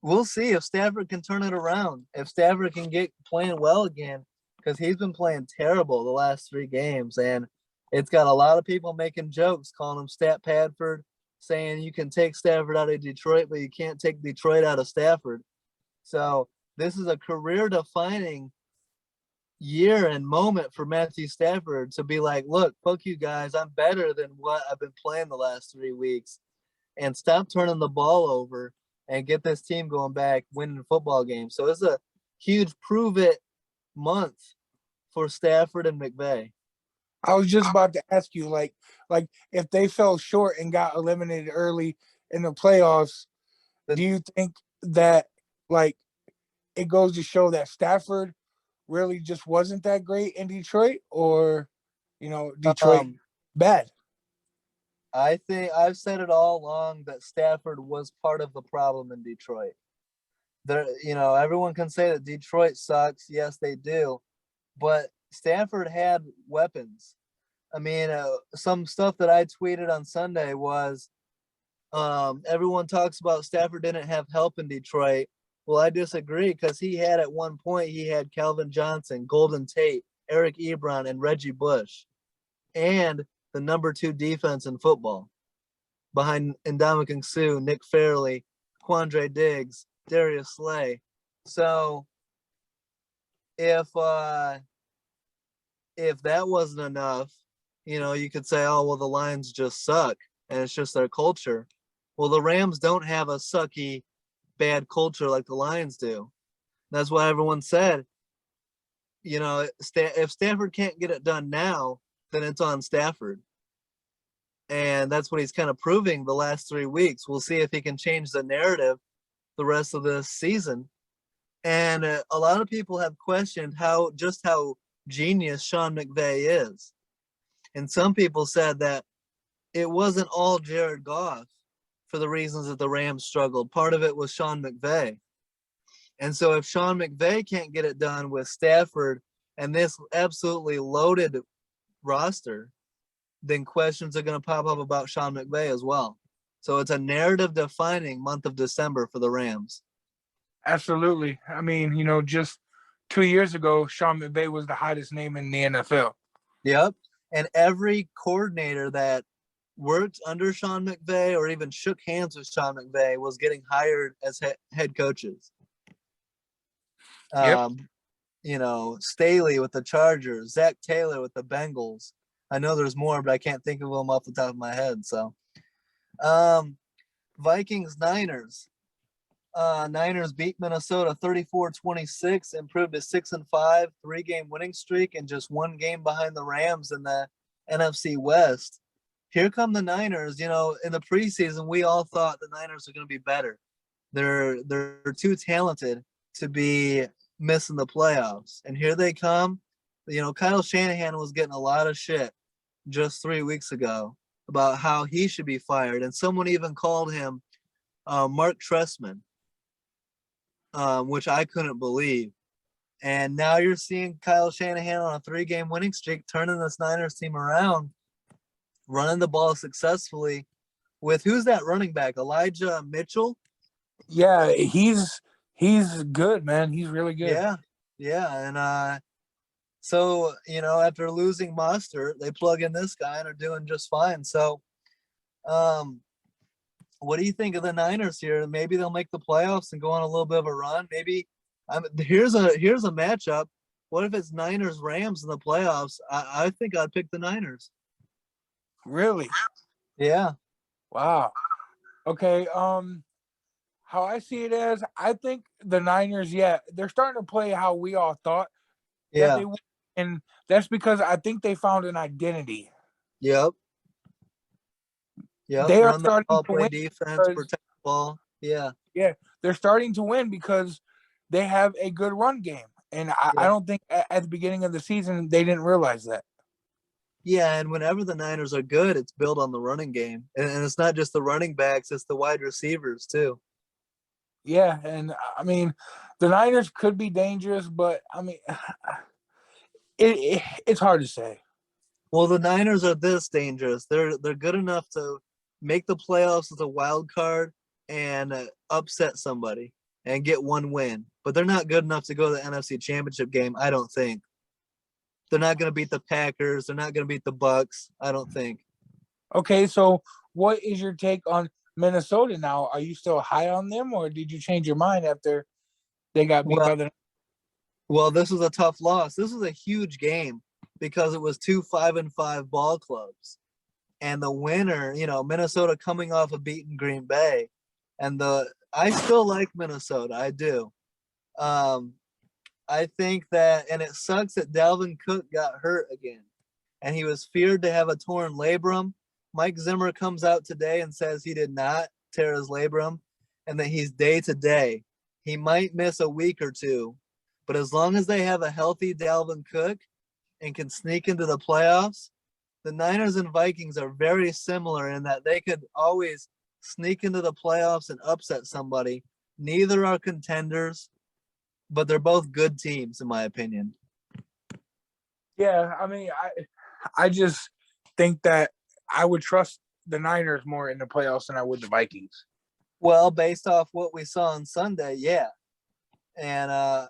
we'll see if Stafford can turn it around. If Stafford can get playing well again, because he's been playing terrible the last 3 games. And it's got a lot of people making jokes, calling him Stat Padford, saying you can take Stafford out of Detroit, but you can't take Detroit out of Stafford. So this is a career-defining year and moment for Matthew Stafford to be like, look, fuck you guys. I'm better than what I've been playing the last 3 weeks. And stop turning the ball over and get this team going back, winning football games. So it's a huge prove-it month for Stafford and McVay.
I was just about to ask you, like if they fell short and got eliminated early in the playoffs, do you think that like it goes to show that Stafford really just wasn't that great in Detroit, or Detroit bad?
I think I've said it all along that Stafford was part of the problem in Detroit. There, everyone can say that Detroit sucks. Yes, they do, but Stafford had weapons. I mean, some stuff that I tweeted on Sunday was, everyone talks about Stafford didn't have help in Detroit. Well, I disagree because he had at one point, he had Calvin Johnson, Golden Tate, Eric Ebron, and Reggie Bush, and the number 2 defense in football behind Ndamukong Suh, Nick Fairley, Quandre Diggs, Darius Slay. So if that wasn't enough, you could say, oh, well, the Lions just suck and it's just their culture. Well, the Rams don't have a sucky, bad culture like the Lions do. That's why everyone said, if Stafford can't get it done now, then it's on Stafford. And that's what he's kind of proving the last 3 weeks. We'll see if he can change the narrative the rest of this season. And a lot of people have questioned how genius Sean McVay is. And some people said that it wasn't all Jared Goff for the reasons that the Rams struggled. Part of it was Sean McVay. And so if Sean McVay can't get it done with Stafford and this absolutely loaded roster, then questions are going to pop up about Sean McVay as well. So it's a narrative-defining month of December for the Rams.
Absolutely. I mean, just 2 years ago, Sean McVay was the hottest name in the NFL.
Yep. And every coordinator that worked under Sean McVay or even shook hands with Sean McVay was getting hired as head coaches.
Yep.
Staley with the Chargers, Zach Taylor with the Bengals. I know there's more, but I can't think of them off the top of my head. So, Vikings, Niners. Niners beat Minnesota 34-26, improved to 6-5, 3-game winning streak, and just 1 game behind the Rams in the NFC West. Here come the Niners. In the preseason, we all thought the Niners are going to be better. They're too talented to be missing the playoffs, and here they come. Kyle Shanahan was getting a lot of shit just 3 weeks ago about how he should be fired, and someone even called him Mark Trestman. Which I couldn't believe. And now you're seeing Kyle Shanahan on a 3-game winning streak, turning this Niners team around, running the ball successfully with who's that running back? Elijah Mitchell?
Yeah, he's good, man. He's really good.
Yeah. And so, after losing Mostert, they plug in this guy and are doing just fine. So what do you think of the Niners here? Maybe they'll make the playoffs and go on a little bit of a run. Maybe here's a matchup. What if it's Niners Rams in the playoffs? I think I'd pick the Niners.
Really?
Yeah.
Wow. Okay. How I see it as, I think the Niners, they're starting to play how we all thought that they would, and that's because I think they found an identity.
Yep.
They are starting
to
play
win defense, protect the ball. Yeah.
Yeah, they're starting to win because they have a good run game, and I don't think at the beginning of the season they didn't realize that.
Yeah, and whenever the Niners are good, it's built on the running game, and it's not just the running backs; it's the wide receivers too.
Yeah, and I mean, the Niners could be dangerous, but I mean, it's hard to say.
Well, the Niners are this dangerous. They're good enough to make the playoffs as a wild card and upset somebody and get 1 win, but they're not good enough to go to the NFC Championship game. I don't think. They're not going to beat the Packers. They're not going to beat the Bucks. I don't think.
Okay, so what is your take on Minnesota now? Are you still high on them, or did you change your mind after they got beat by the?
Well, this was a tough loss. This was a huge game because it was 2 5-5 ball clubs, and the winner, Minnesota coming off of beating Green Bay, and I still like Minnesota. I do. I think that, and it sucks that Dalvin Cook got hurt again, and he was feared to have a torn labrum. Mike Zimmer comes out today and says he did not tear his labrum and that he's day to day. He might miss a week or two, but as long as they have a healthy Dalvin Cook and can sneak into the playoffs, the Niners and Vikings are very similar in that they could always sneak into the playoffs and upset somebody. Neither are contenders, but they're both good teams, in my opinion.
Yeah, I mean, I just think that I would trust the Niners more in the playoffs than I would the Vikings.
Well, based off what we saw on Sunday, yeah. And I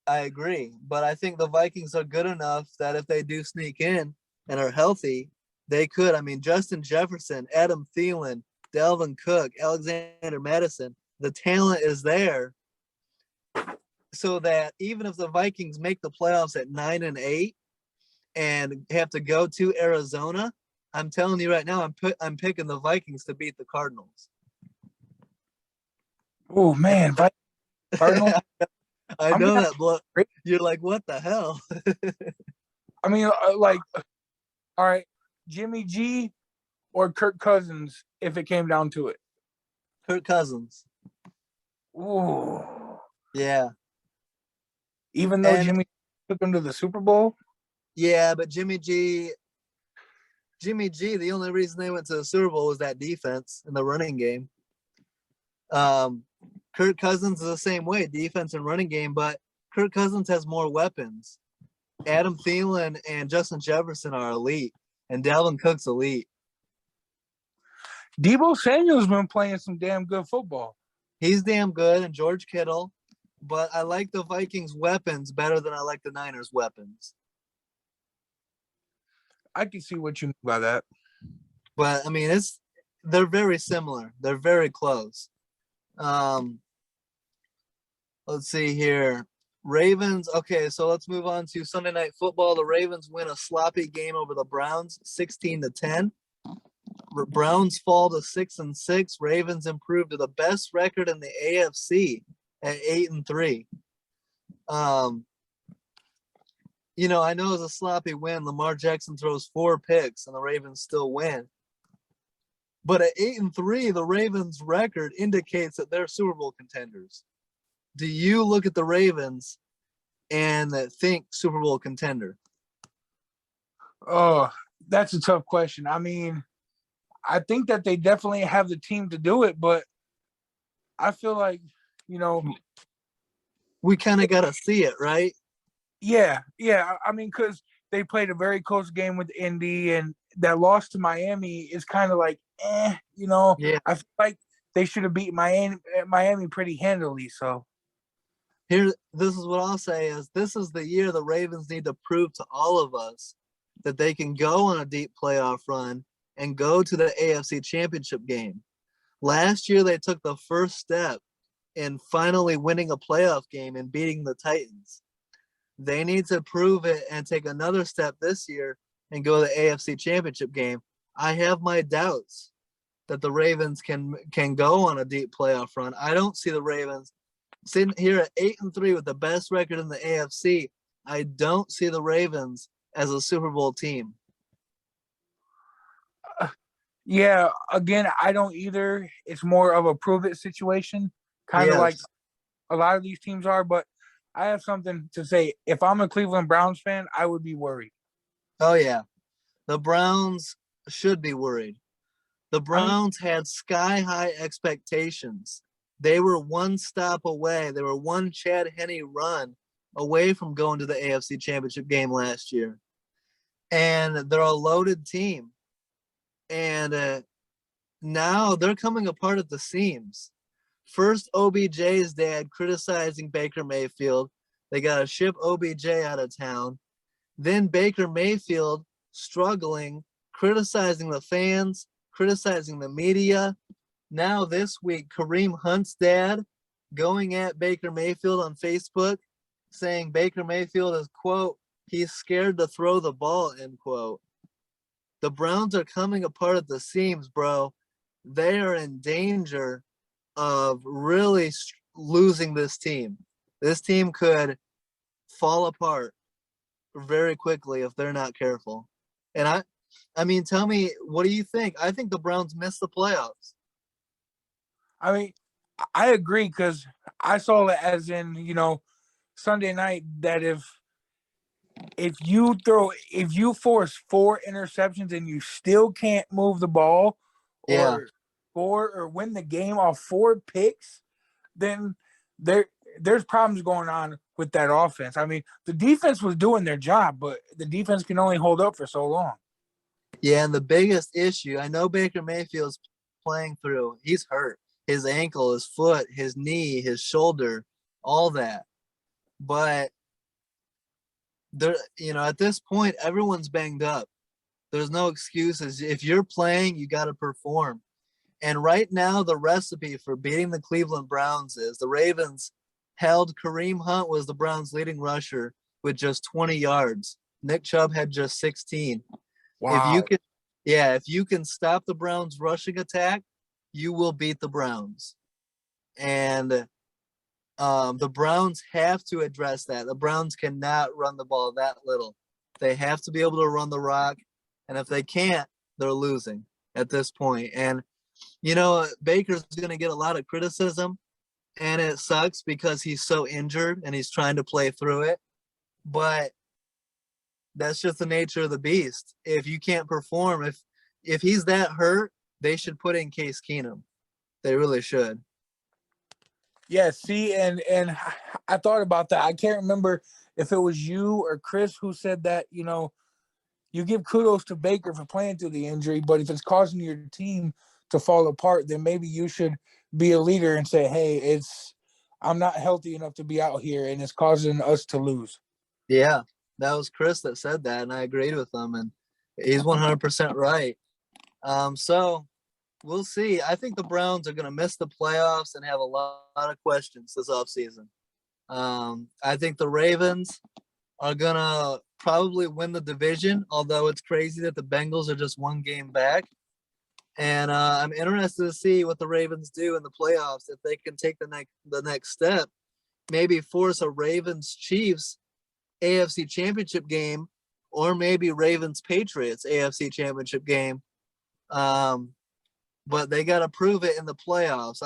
agree. But I think the Vikings are good enough that if they do sneak in and are healthy, they could. I mean, Justin Jefferson, Adam Thielen, Dalvin Cook, Alexander Madison, the talent is there. So that even if the Vikings make the playoffs at 9-8 and have to go to Arizona, I'm telling you right now, I'm picking the Vikings to beat the Cardinals.
Oh man, Cardinals.
I know that, but you're like, what the hell?
I mean, all right, Jimmy G or Kirk Cousins if it came down to it.
Kirk Cousins.
Ooh.
Yeah.
Even though Jimmy took him to the Super Bowl?
Yeah, but Jimmy G, the only reason they went to the Super Bowl was that defense in the running game. Kirk Cousins is the same way, defense and running game, but Kirk Cousins has more weapons. Adam Thielen and Justin Jefferson are elite, and Dalvin Cook's elite.
Deebo Samuel's been playing some damn good football.
He's damn good, and George Kittle. But I like the Vikings' weapons better than I like the Niners' weapons.
I can see what you mean by that.
But I mean, they're very similar. They're very close. Let's see here. Ravens. Okay, so let's move on to Sunday Night Football. The Ravens win a sloppy game over the Browns, 16-10. Browns fall to 6-6. Ravens improve to the best record in the AFC at 8-3. You know, I know it's a sloppy win. Lamar Jackson throws 4 picks and the Ravens still win. But at 8-3, the Ravens record indicates that they're Super Bowl contenders. Do you look at the Ravens and think Super Bowl contender?
Oh, that's a tough question. I mean, I think that they definitely have the team to do it, but I feel like, you know,
we kind of got to see it, right?
Yeah. I mean, because they played a very close game with Indy, and that loss to Miami is kind of like, you know.
Yeah.
I feel like they should have beat Miami pretty handily. So
this is what I'll say is this is the year the Ravens need to prove to all of us that they can go on a deep playoff run and go to the AFC Championship game. Last year, they took the first step in finally winning a playoff game and beating the Titans. They need to prove it and take another step this year and go to the AFC Championship game. I have my doubts that the Ravens can go on a deep playoff run. I don't see the Ravens sitting here at 8-3 with the best record in the AFC. I don't see the Ravens as a Super Bowl team.
Yeah, again, I don't either. It's more of a prove it situation, kind of like a lot of these teams are. But I have something to say. If I'm a Cleveland Browns fan, I would be worried.
Oh, yeah. The Browns should be worried. The Browns had sky-high expectations. They were one stop away. They were one Chad Henne run away from going to the AFC Championship game last year. And they're a loaded team. And now they're coming apart at the seams. First, OBJ's dad criticizing Baker Mayfield. They got to ship OBJ out of town. Then Baker Mayfield struggling, criticizing the fans, criticizing the media. Now this week, Kareem Hunt's dad going at Baker Mayfield on Facebook, saying Baker Mayfield is, quote, he's scared to throw the ball, end quote. The Browns are coming apart at the seams, bro. They are in danger of really losing this team. This team could fall apart very quickly if they're not careful. And I mean, tell me, what do you think? I think the Browns missed the playoffs.
I mean, I agree because I saw it as in, you know, Sunday night that if you force 4 interceptions and you still can't move the ball or score or win the game off 4 picks, then there's problems going on with that offense. I mean, the defense was doing their job, but the defense can only hold up for so long.
Yeah, and the biggest issue, I know Baker Mayfield's playing through. He's hurt. His ankle, his foot, his knee, his shoulder, all that. But there, you know, at this point, everyone's banged up. There's no excuses. If you're playing, you got to perform. And right now, the recipe for beating the Cleveland Browns is the Ravens held Kareem Hunt was the Browns' leading rusher with just 20 yards. Nick Chubb had just 16.
Wow.
If you can stop the Browns' rushing attack, you will beat the Browns. And the Browns have to address that. The Browns cannot run the ball that little. They have to be able to run the rock. And if they can't, they're losing at this point. And, you know, Baker's going to get a lot of criticism. And it sucks because he's so injured and he's trying to play through it. But that's just the nature of the beast. If you can't perform, if he's that hurt, they should put in Case Keenum. They really should.
Yeah, see, and I thought about that. I can't remember if it was you or Chris who said that, you know, you give kudos to Baker for playing through the injury, but if it's causing your team to fall apart, then maybe you should be a leader and say, hey, I'm not healthy enough to be out here, and it's causing us to lose.
Yeah, that was Chris that said that, and I agreed with him, and he's 100% right. So we'll see. I think the Browns are going to miss the playoffs and have a lot of questions this offseason. I think the Ravens are going to probably win the division, although it's crazy that the Bengals are just one game back. And I'm interested to see what the Ravens do in the playoffs, if they can take the next step, maybe force a Ravens-Chiefs AFC Championship game, or maybe Ravens-Patriots AFC Championship game. But they got to prove it in the playoffs.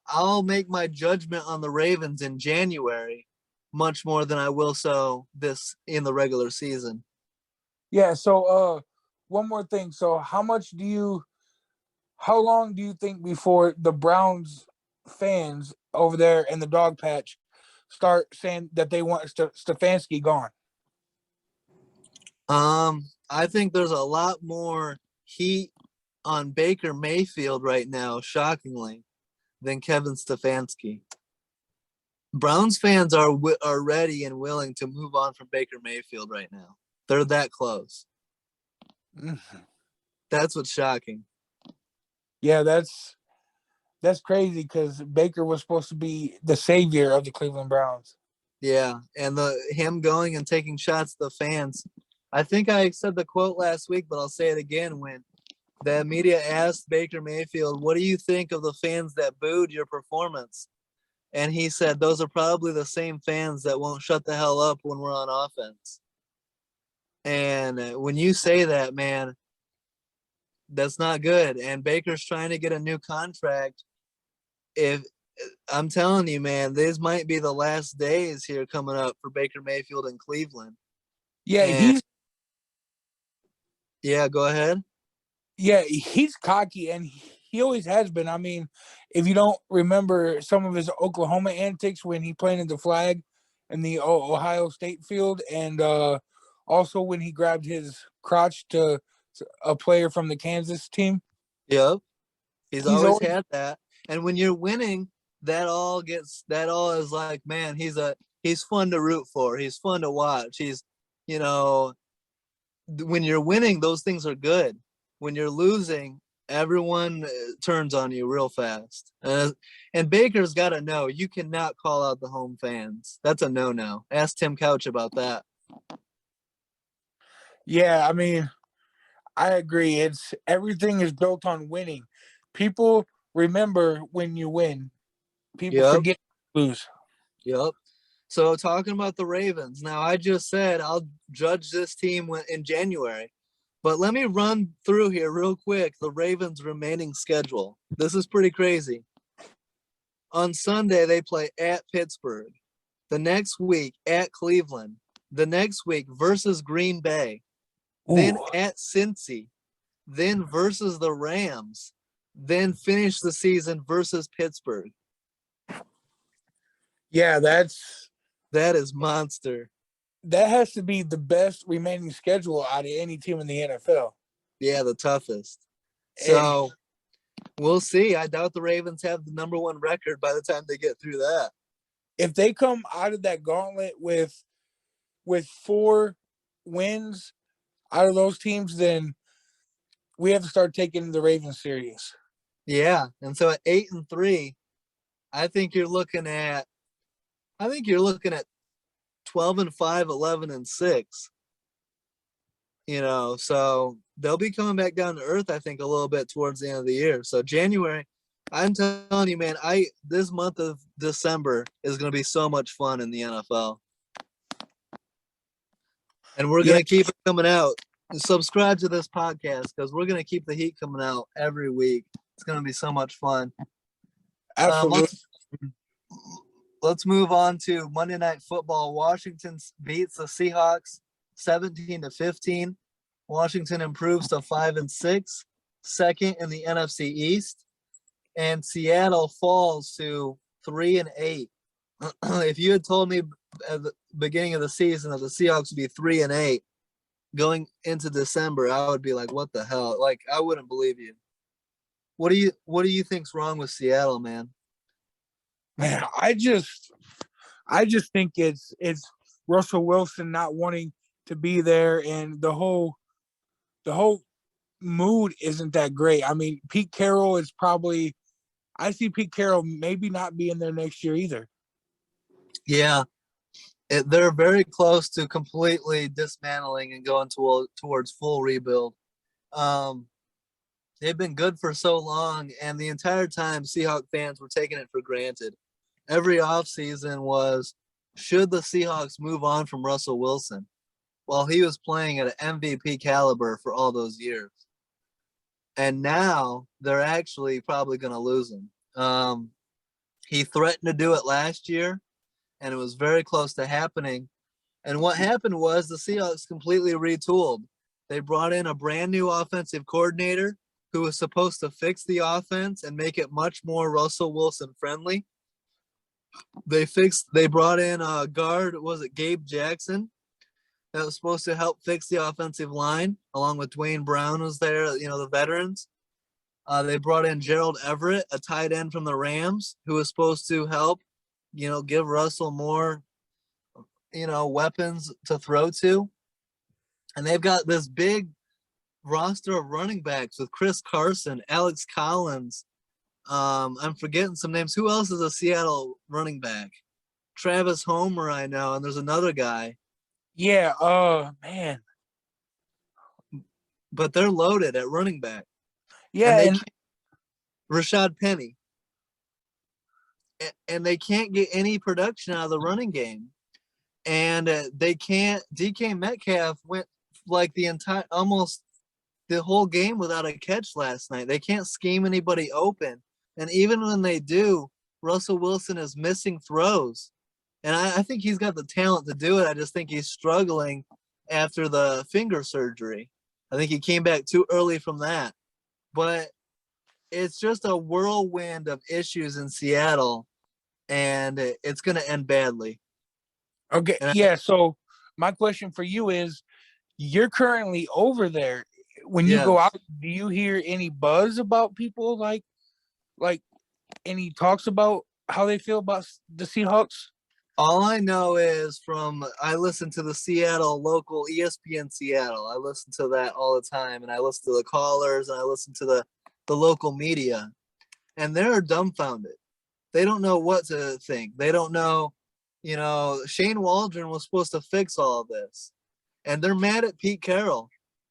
I'll make my judgment on the Ravens in January much more than I will so this in the regular season.
Yeah, so one more thing. So how long do you think before the Browns fans over there in the dog patch start saying that they want Stefanski gone?
I think there's a lot more heat on Baker Mayfield right now, shockingly, than Kevin Stefanski. Browns fans are ready and willing to move on from Baker Mayfield right now. They're that close. That's what's shocking.
Yeah, that's crazy because Baker was supposed to be the savior of the Cleveland Browns.
Yeah, and him going and taking shots at the fans. I think I said the quote last week, but I'll say it again. When the media asked Baker Mayfield, what do you think of the fans that booed your performance? And he said, those are probably the same fans that won't shut the hell up when we're on offense. And when you say that, man, that's not good. And Baker's trying to get a new contract. If I'm telling you, man, these might be the last days here coming up for Baker Mayfield in Cleveland.
Yeah,
yeah, go ahead.
Yeah, he's cocky, and he always has been. I mean, if you don't remember some of his Oklahoma antics when he planted the flag in the Ohio State field, and also when he grabbed his crotch to a player from the Kansas team.
Yep. He's always had that. And when you're winning, that all is like, man, he's fun to root for. He's fun to watch. When you're winning, those things are good. When you're losing, everyone turns on you real fast. And Baker's got to know, you cannot call out the home fans. That's a no-no. Ask Tim Couch about that.
Yeah, I mean, I agree. Everything is built on winning. People remember when you win. People forget to lose.
Yep. So talking about the Ravens, now I just said I'll judge this team in January. But let me run through here real quick the Ravens' remaining schedule. This is pretty crazy. On Sunday, they play at Pittsburgh. The next week, at Cleveland. The next week, versus Green Bay. Ooh. Then at Cincy. Then versus the Rams. Then finish the season versus Pittsburgh.
Yeah, that
is monster.
That has to be the best remaining schedule out of any team in the NFL.
Yeah, the toughest. So we'll see. I doubt the Ravens have the number one record by the time they get through that.
If they come out of that gauntlet with 4 wins out of those teams, then we have to start taking the Ravens serious.
Yeah, and so at 8-3, I think you're looking at 12-5, 11-6. So they'll be coming back down to earth, I think, a little bit towards the end of the year. So January, I'm telling you, man, this month of December is going to be so much fun in the NFL. And we're going to keep it coming out. Subscribe to this podcast because we're going to keep the heat coming out every week. It's going to be so much fun.
Absolutely.
Let's move on to Monday Night Football. Washington beats the Seahawks 17-15. Washington improves to 5-6, second in the NFC East, and Seattle falls to 3-8. If you had told me at the beginning of the season that the Seahawks would be 3-8, going into December, I would be like, what the hell? Like, I wouldn't believe you. What do you think's wrong with Seattle, man?
Man, I just think it's Russell Wilson not wanting to be there, and the whole mood isn't that great. I mean, Pete Carroll is probably. I see Pete Carroll maybe not being there next year either.
Yeah, they're very close to completely dismantling and going towards full rebuild. Um, they've been good for so long, and the entire time, Seahawk fans were taking it for granted. Every offseason was, should the Seahawks move on from Russell Wilson while he was playing at an MVP caliber for all those years? And now they're actually probably going to lose him. He threatened to do it last year, and it was very close to happening. And what happened was the Seahawks completely retooled. They brought in a brand new offensive coordinator who was supposed to fix the offense and make it much more Russell Wilson friendly. They brought in a guard, was it Gabe Jackson, that was supposed to help fix the offensive line, along with Dwayne Brown was there, the veterans. They brought in Gerald Everett, a tight end from the Rams, who was supposed to help, give Russell more, weapons to throw to. And they've got this big roster of running backs with Chris Carson, Alex Collins. I'm forgetting some names. Who else is a Seattle running back? Travis Homer, I know, and there's another guy.
Yeah, man.
But they're loaded at running back.
Yeah, and
Rashad Penny. And they can't get any production out of the running game. And they can't. DK Metcalf went like almost the whole game without a catch last night. They can't scheme anybody open. And even when they do, Russell Wilson is missing throws. And I think he's got the talent to do it. I just think he's struggling after the finger surgery. I think he came back too early from that. But it's just a whirlwind of issues in Seattle, and it's going to end badly.
okay, yeah. So my question for you is, you're currently over there. When you go
Yes.
out, do you hear any buzz about people like any talks about how they feel about the Seahawks?
All I know is I listen to the Seattle local ESPN Seattle. I listen to that all the time, and I listen to the callers, and I listen to the local media, and they're dumbfounded. They don't know what to think. They don't know, Shane Waldron was supposed to fix all of this, and they're mad at Pete Carroll.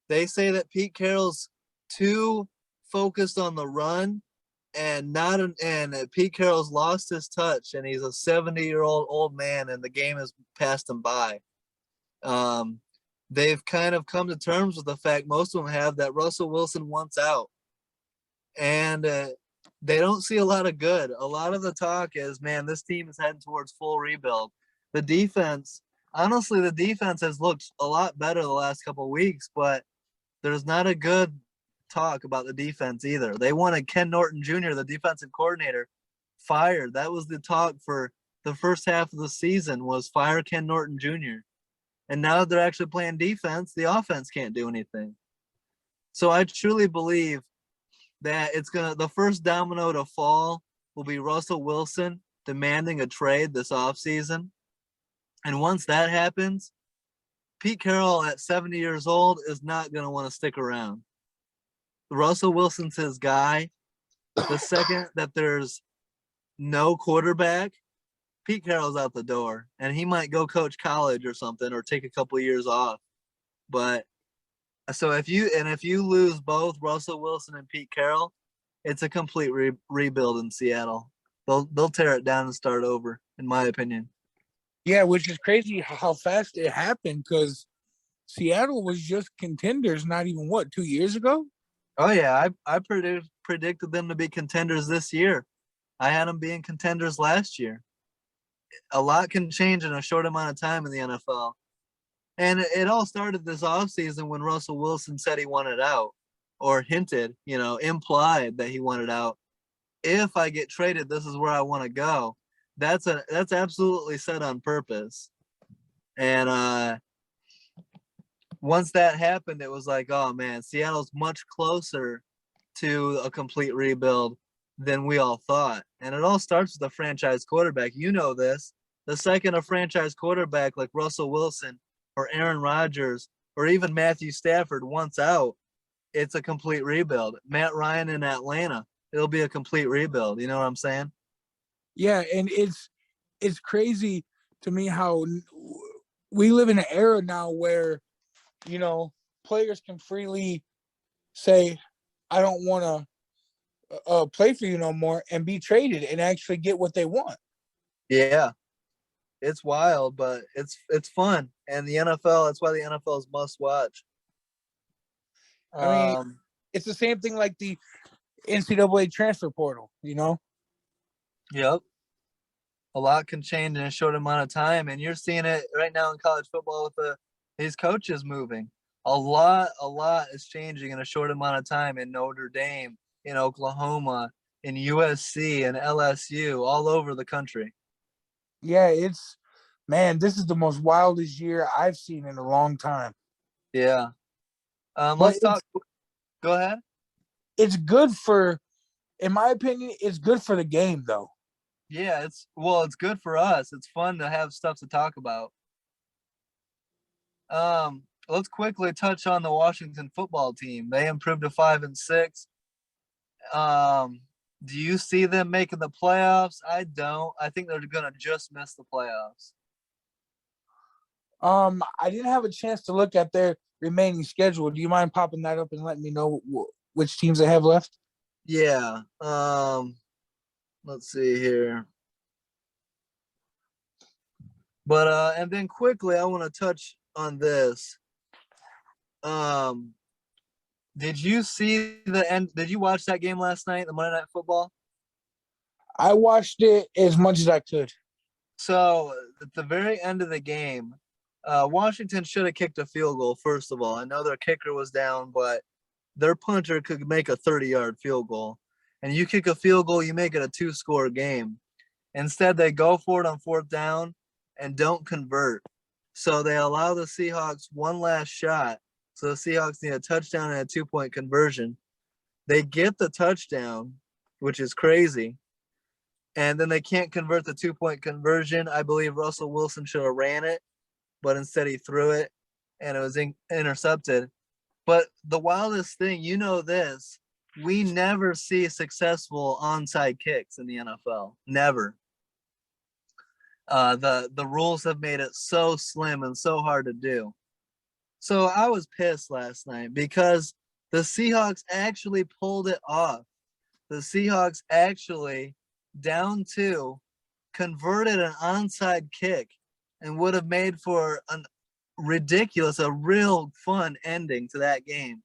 They say that Pete Carroll's too focused on the run, and Pete Carroll's lost his touch, and he's a 70-year-old old man, and the game has passed him by. They've kind of come to terms with the fact, most of them have, that Russell Wilson wants out, and they don't see a lot of good. A lot of the talk is, man, this team is heading towards full rebuild. The defense has looked a lot better the last couple of weeks, but there's not a good talk about the defense either. They wanted Ken Norton Jr., the defensive coordinator, fired. That was the talk for the first half of the season, was fire Ken Norton Jr. And now they're actually playing defense. The offense can't do anything. So I truly believe that the first domino to fall will be Russell Wilson demanding a trade this offseason. And once that happens, Pete Carroll at 70 years old is not going to want to stick around. Russell Wilson's his guy. The second that there's no quarterback, Pete Carroll's out the door, and he might go coach college or something, or take a couple of years off. But so if you lose both Russell Wilson and Pete Carroll, it's a complete rebuild in Seattle. They'll tear it down and start over, in my opinion.
Yeah, which is crazy how fast it happened, because Seattle was just contenders not even 2 years ago?
Oh yeah, I predicted them to be contenders this year. I had them being contenders last year. A lot can change in a short amount of time in the NFL. And it all started this offseason when Russell Wilson said he wanted out, or hinted, implied that he wanted out. If I get traded, this is where I want to go. That's absolutely said on purpose. And once that happened, it was like, oh man, Seattle's much closer to a complete rebuild than we all thought. And it all starts with a franchise quarterback. You know this. The second a franchise quarterback like Russell Wilson or Aaron Rodgers or even Matthew Stafford wants out, it's a complete rebuild. Matt Ryan in Atlanta, it'll be a complete rebuild. You know what I'm saying?
Yeah, and it's crazy to me how we live in an era now where, you know, players can freely say, I don't want to play for you no more, and be traded and actually get what they want.
Yeah. It's wild, but it's fun. And the NFL, that's why the NFL is must watch.
I mean, it's the same thing like the NCAA transfer portal, you know?
Yep. A lot can change in a short amount of time. And you're seeing it right now in college football with these coaches moving. A lot is changing in a short amount of time in Notre Dame, in Oklahoma, in USC and LSU, all over the country.
Yeah, this is the most wildest year I've seen in a long time.
Yeah.
But
Let's talk. Go ahead.
It's good for, in my opinion, it's good for the game though.
Yeah, it's good for us. It's fun to have stuff to talk about. Let's quickly touch on the Washington football team. They improved to 5-6. Do you see them making the playoffs? I don't. I think they're gonna just miss the playoffs.
I didn't have a chance to look at their remaining schedule. Do you mind popping that up and letting me know which teams they have left?
Yeah. Let's see here. But and then quickly, I want to touch on this. Did you see the end? Did you watch that game last night, the Monday Night Football?
I watched it as much as I could.
So at the very end of the game, Washington should have kicked a field goal, first of all. I know their kicker was down, but their punter could make a 30-yard field goal. And you kick a field goal, you make it a 2-score game. Instead, they go for it on 4th down and don't convert. So they allow the Seahawks one last shot. So the Seahawks need a touchdown and a 2-point conversion. They get the touchdown, which is crazy. And then they can't convert the 2-point conversion. I believe Russell Wilson should have ran it, but instead he threw it, and it was intercepted. But the wildest thing, you know this, we never see successful onside kicks in the NFL. Never. The rules have made it so slim and so hard to do. So I was pissed last night because the Seahawks actually pulled it off. The Seahawks actually, down 2, converted an onside kick and would have made for a real fun ending to that game.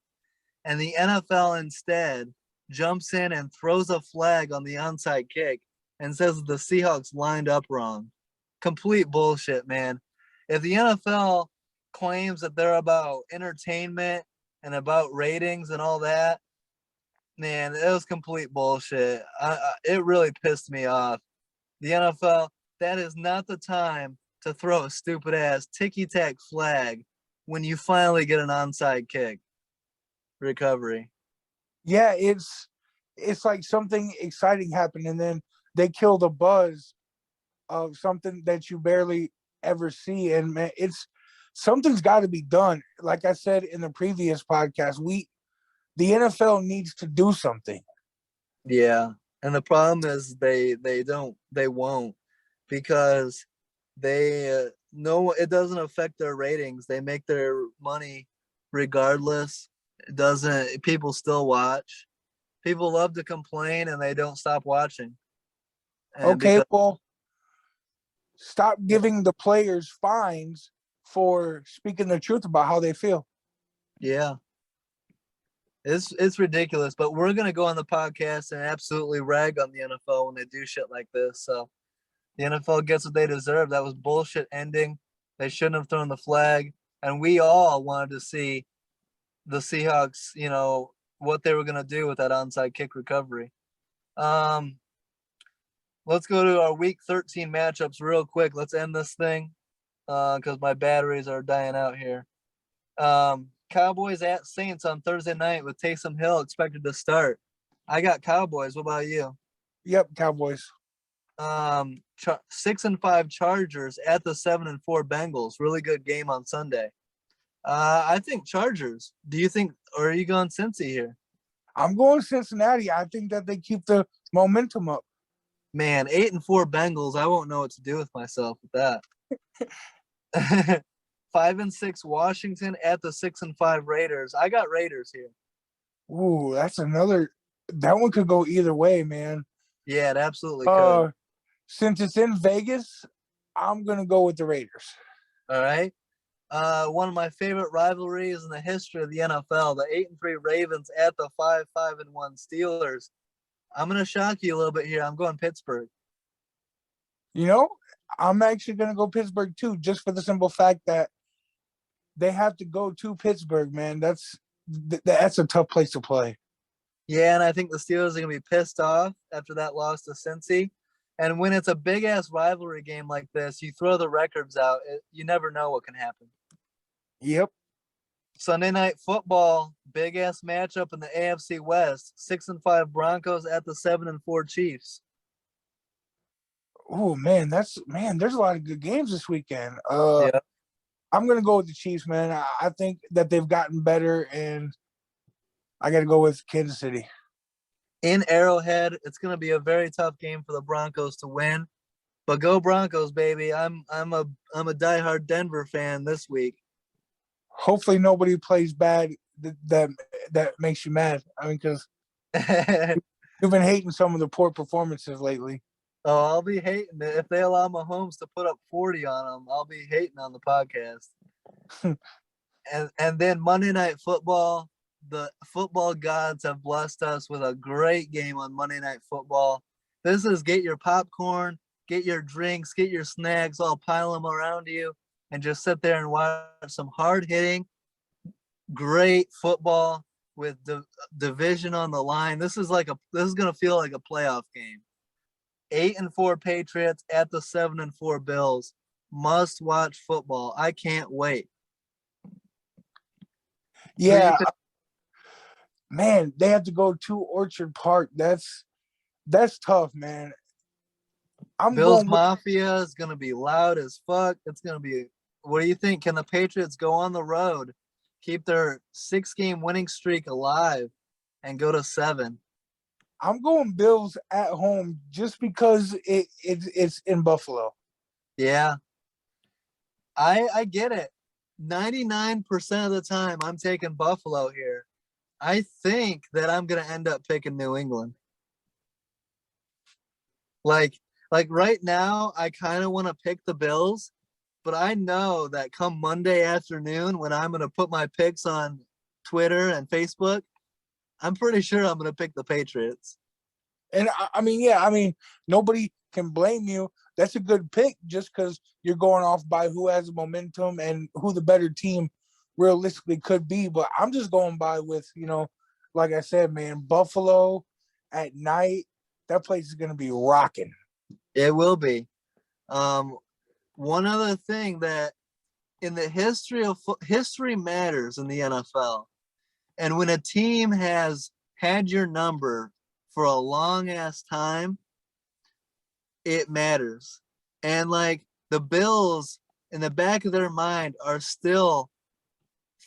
And the NFL instead jumps in and throws a flag on the onside kick and says the Seahawks lined up wrong. Complete bullshit, man. If the NFL claims that they're about entertainment and about ratings and all that, man, it was complete bullshit. It really pissed me off. The NFL, that is not the time to throw a stupid ass ticky-tack flag when you finally get an onside kick recovery.
Yeah, it's like something exciting happened, and then they kill the buzz of something that you barely ever see. And man, something's got to be done. Like I said in the previous podcast, the NFL needs to do something.
Yeah, and the problem is they won't, because they no, it doesn't affect their ratings. They make their money regardless. It doesn't. People still watch. People love to complain and they don't stop watching. And
okay, well, stop giving the players fines for speaking the truth about how they feel.
Yeah. It's ridiculous, but we're gonna go on the podcast and absolutely rag on the NFL when they do shit like this. So the NFL gets what they deserve. That was bullshit ending. They shouldn't have thrown the flag, and we all wanted to see the Seahawks, what they were gonna do with that onside kick recovery. Let's go to our Week 13 matchups real quick. Let's end this thing because my batteries are dying out here. Cowboys at Saints on Thursday night with Taysom Hill expected to start. I got Cowboys. What about you?
Yep, Cowboys.
6-5 Chargers at the 7-4 Bengals. Really good game on Sunday. I think Chargers. Do you think, or are you going Cincy here?
I'm going Cincinnati. I think that they keep the momentum up.
Man, 8-4 Bengals. I won't know what to do with myself with that. 5-6 Washington at the 6-5 Raiders. I got Raiders here.
Ooh, that's another. That one could go either way, man.
Yeah, it absolutely could.
Since it's in Vegas, I'm gonna go with the Raiders.
All right. One of my favorite rivalries in the history of the NFL, the 8-3 Ravens at the 5-1 Steelers. I'm gonna shock you a little bit here. I'm going Pittsburgh.
You know, I'm actually gonna go Pittsburgh too, just for the simple fact that they have to go to Pittsburgh, man. That's a tough place to play.
Yeah, and I think the Steelers are gonna be pissed off after that loss to Cincy. And when it's a big ass rivalry game like this, you throw the records out. You never know what can happen.
Yep.
Sunday Night Football, big ass matchup in the AFC West. 6-5 Broncos at the 7-4 Chiefs.
Oh man, there's a lot of good games this weekend.
Yeah.
I'm gonna go with the Chiefs, man. I think that they've gotten better, and I got to go with Kansas City.
In Arrowhead, it's going to be a very tough game for the Broncos to win. But go Broncos, baby! I'm a diehard Denver fan this week.
Hopefully, nobody plays bad that makes you mad. I mean, because you've been hating some of the poor performances lately.
Oh, I'll be hating it if they allow Mahomes to put up 40 on them. I'll be hating on the podcast. and then Monday Night Football. The football gods have blessed us with a great game on Monday Night Football. This is get your popcorn, get your drinks, get your snacks, all pile them around you, and just sit there and watch some hard-hitting, great football with division on the line. This is gonna feel like a playoff game. 8-4 Patriots at the 7-4 Bills. Must watch football. I can't wait.
Yeah. Man, they have to go to Orchard Park. That's tough, man.
Bills Mafia is going to be loud as fuck. It's going to be – what do you think? Can the Patriots go on the road, keep their 6-game winning streak alive, and go to 7?
I'm going Bills at home just because it's in Buffalo.
Yeah. I get it. 99% of the time, I'm taking Buffalo here. I think that I'm going to end up picking New England. Like right now, I kind of want to pick the Bills, but I know that come Monday afternoon when I'm going to put my picks on Twitter and Facebook, I'm pretty sure I'm going to pick the Patriots.
And I mean, nobody can blame you. That's a good pick just because you're going off by who has momentum and who the better team realistically could be. But I'm just going by with, like I said, man, Buffalo at night, that place is going to be rocking.
It will be. One other thing that in the history matters in the NFL. And when a team has had your number for a long ass time, it matters. And like the Bills in the back of their mind are still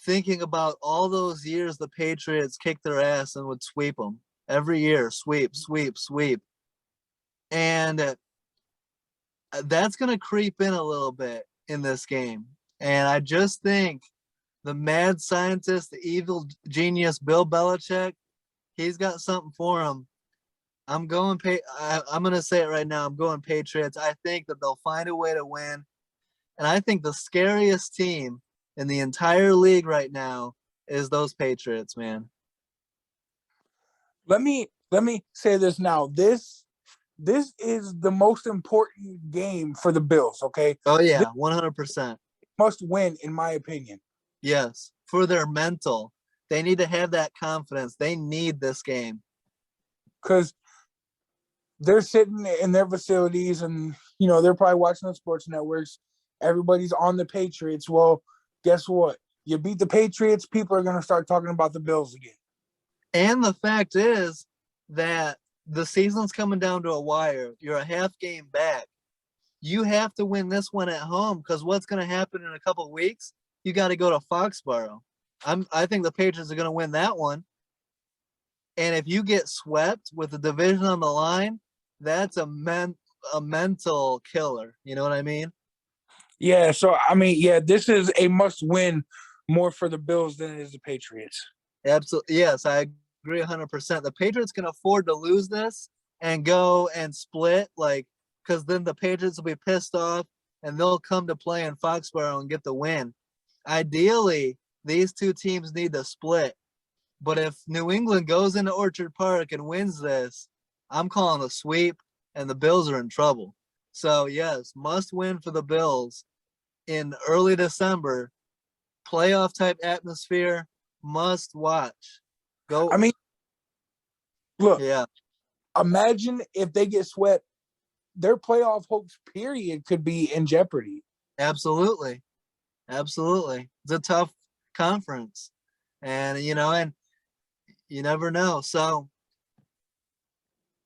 thinking about all those years the Patriots kicked their ass and would sweep them every year. Sweep. And that's going to creep in a little bit in this game. And I just think the mad scientist, the evil genius, Bill Belichick, he's got something for him. I'm going to say it right now. I'm going Patriots. I think that they'll find a way to win. And I think the scariest team in the entire league right now is those Patriots, man.
Let me say this now. This is the most important game for the Bills, okay?
Oh, yeah, 100%.
Must win, in my opinion.
Yes, for their mental. They need to have that confidence. They need this game.
Because they're sitting in their facilities and, they're probably watching the sports networks. Everybody's on the Patriots. Well, guess what? You beat the Patriots, people are going to start talking about the Bills again.
And the fact is that the season's coming down to a wire. You're a half game back. You have to win this one at home because what's going to happen in a couple of weeks? You got to go to Foxborough. I think the Patriots are going to win that one. And if you get swept with the division on the line, that's a mental killer. You know what I mean?
Yeah, so, I mean, yeah, this is a must-win more for the Bills than it is the Patriots.
Absolutely. Yes, I agree 100%. The Patriots can afford to lose this and go and split, like, because then the Patriots will be pissed off and they'll come to play in Foxborough and get the win. Ideally, these two teams need to split. But if New England goes into Orchard Park and wins this, I'm calling a sweep, and the Bills are in trouble. So, yes, must win for the Bills in early December. Playoff type atmosphere, must watch. Go.
I mean, look,
yeah,
imagine if they get swept, their playoff hopes, period, could be in jeopardy.
absolutely. Absolutely. It's a tough conference. And you never know. So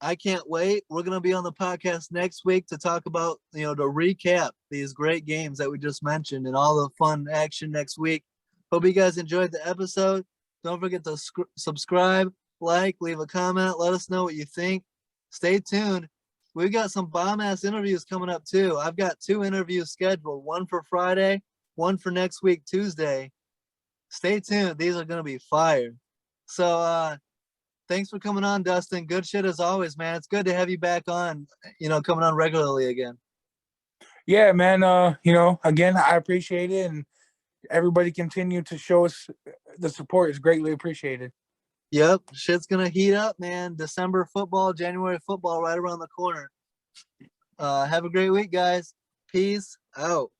I can't wait. We're going to be on the podcast next week to talk about, to recap these great games that we just mentioned and all the fun action next week. Hope you guys enjoyed the episode. Don't forget to subscribe, like, leave a comment. Let us know what you think. Stay tuned. We've got some bomb-ass interviews coming up, too. I've got 2 interviews scheduled, one for Friday, one for next week, Tuesday. Stay tuned. These are going to be fire. So, thanks for coming on, Dustin. Good shit as always, man. It's good to have you back on, coming on regularly again.
Yeah, man. Again, I appreciate it, and everybody continue to show us the support is greatly appreciated.
Yep, shit's gonna heat up, man. December football, January football, right around the corner. Have a great week, guys. Peace out.